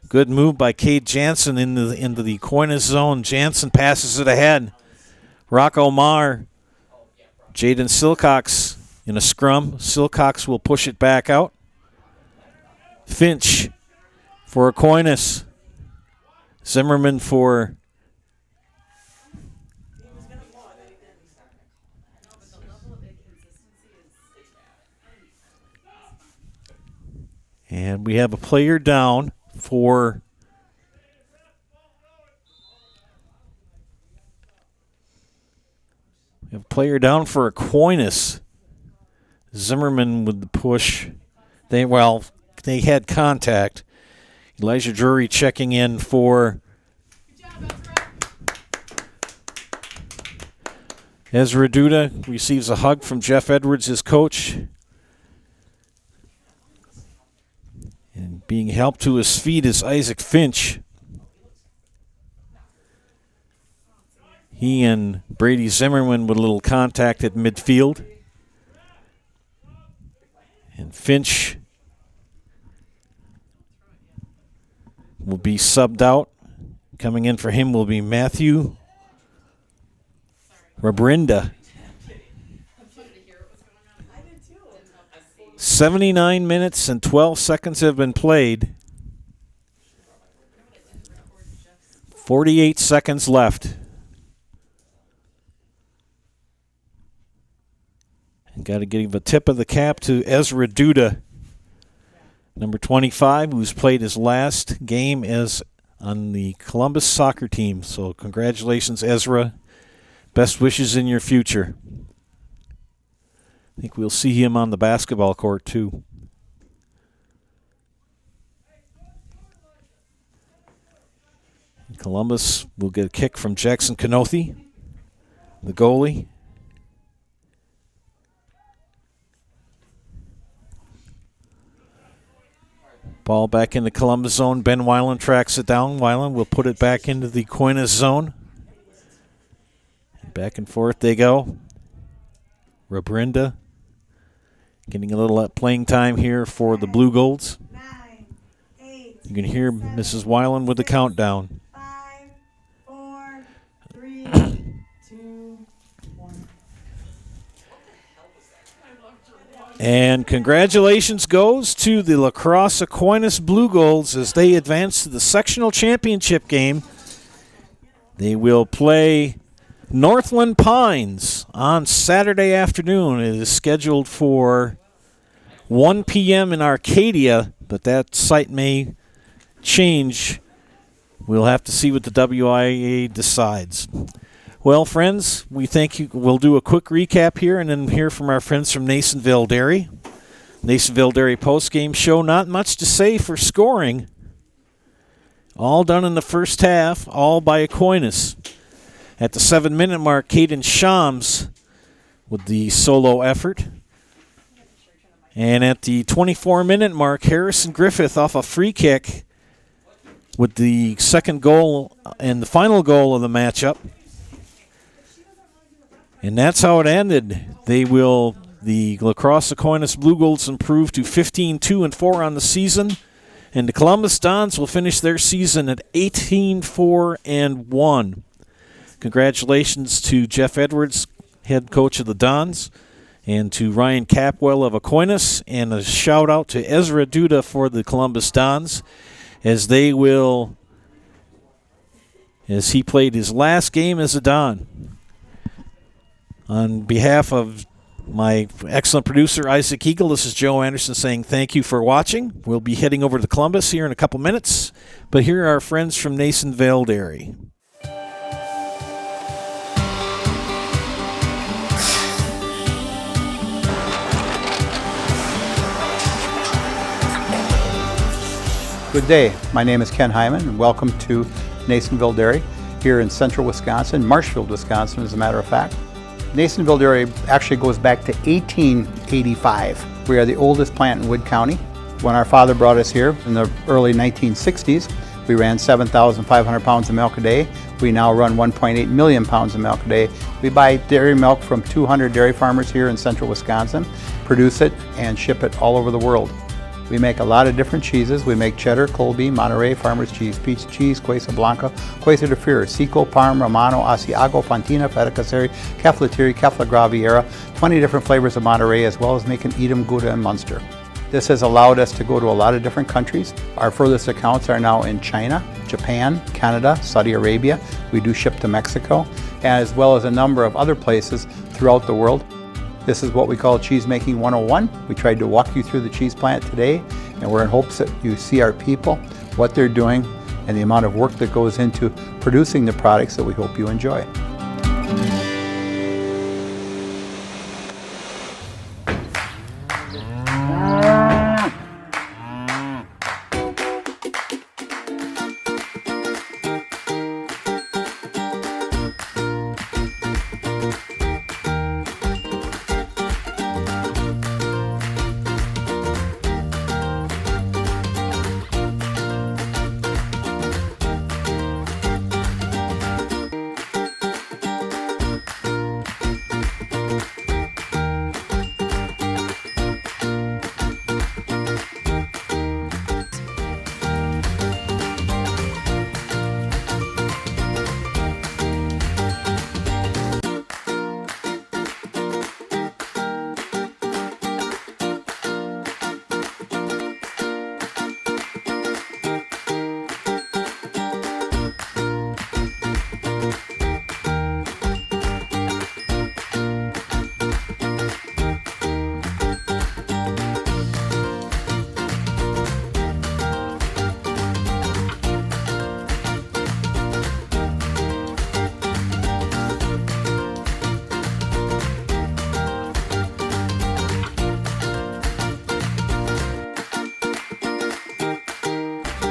S3: Good move by Cade Jansen into the Aquinas zone. Jansen passes it ahead. Rocco Marr. Jaden Silcox in a scrum. Silcox will push it back out. Finch for Aquinas. Zimmerman for and we have a player down for Aquinas. Zimmerman with the push. They had contact. Elijah Drury checking in for Ezra Duda. Receives a hug from Jeff Edwards, his coach. And being helped to his feet is Isaac Finch. He and Brady Zimmerman with a little contact at midfield. And Finch will be subbed out. Coming in for him will be Matthew Rabrinda. 79 minutes and 12 seconds have been played. 48 seconds left. And got to give a tip of the cap to Ezra Duda, number 25, who's played his last game as on the Columbus soccer team. So congratulations, Ezra. Best wishes in your future. I think we'll see him on the basketball court, too. Columbus will get a kick from Jackson Kanothi, the goalie. Ball back in the Columbus zone. Ben Weiland tracks it down. Weiland will put it back into the Aquinas zone. Back and forth they go. Rabrinda getting a little playing time here for the Blue Golds. You can hear Mrs. Weiland with the countdown.
S4: 5, 4, 3, 2, 1.
S3: And congratulations goes to the La Crosse Aquinas Blue Golds as they advance to the sectional championship game They will play Northland Pines on Saturday afternoon. It is scheduled for 1 p.m. in Arcadia, but that site may change. We'll have to see what the WIAA decides. Well, friends, we thank you. We'll do a quick recap here and then hear from our friends from Nasonville Dairy. Nasonville Dairy postgame show. Not much to say for scoring. All done in the first half, all by Aquinas. At the 7-minute mark, Caden Shams with the solo effort. And at the 24-minute mark, Harrison Griffith off a free kick with the second goal and the final goal of the matchup. And that's how it ended. The La Crosse Aquinas Blue Golds improve to 15-2-4 on the season. And the Columbus Dons will finish their season at 18-4-1. Congratulations to Jeff Edwards, head coach of the Dons, and to Ryan Capwell of Aquinas, and a shout-out to Ezra Duda for the Columbus Dons, as he played his last game as a Don. On behalf of my excellent producer, Isaac Eagle, this is Joe Anderson saying thank you for watching. We'll be heading over to Columbus here in a couple minutes, but here are our friends from Nasonville Dairy.
S8: Good day. My name is Ken Hyman, and welcome to Nasonville Dairy here in central Wisconsin, Marshfield, Wisconsin, as a matter of fact. Nasonville Dairy actually goes back to 1885. We are the oldest plant in Wood County. When our father brought us here in the early 1960s, we ran 7,500 pounds of milk a day. We now run 1.8 million pounds of milk a day. We buy dairy milk from 200 dairy farmers here in central Wisconsin, produce it, and ship it all over the world. We make a lot of different cheeses. We make cheddar, Colby, Monterey, Farmer's Cheese, Peach Cheese, Quesa Blanca, Quesa de Freer, Seco, Parm, Romano, Asiago, Fontina, Feta Caseri, Caflatiri, Cafla Graviera, 20 different flavors of Monterey, as well as making Edam, Gouda, and Munster. This has allowed us to go to a lot of different countries. Our furthest accounts are now in China, Japan, Canada, Saudi Arabia. We do ship to Mexico, as well as a number of other places throughout the world. This is what we call Cheese Making 101. We tried to walk you through the cheese plant today, and we're in hopes that you see our people, what they're doing, and the amount of work that goes into producing the products that we hope you enjoy.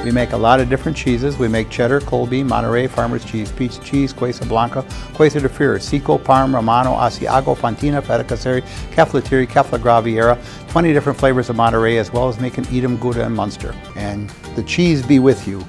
S8: We make a lot of different cheeses. We make cheddar, Colby, Monterey, Farmer's Cheese, Peach Cheese, Quesa Blanca, Quesa de Freer, Seco, Parm, Romano, Asiago, Fontina, Feta Caseri, Caflatiri, Cafla Graviera, 20 different flavors of Monterey, as well as making Edam, Gouda, and Munster. And the cheese be with you.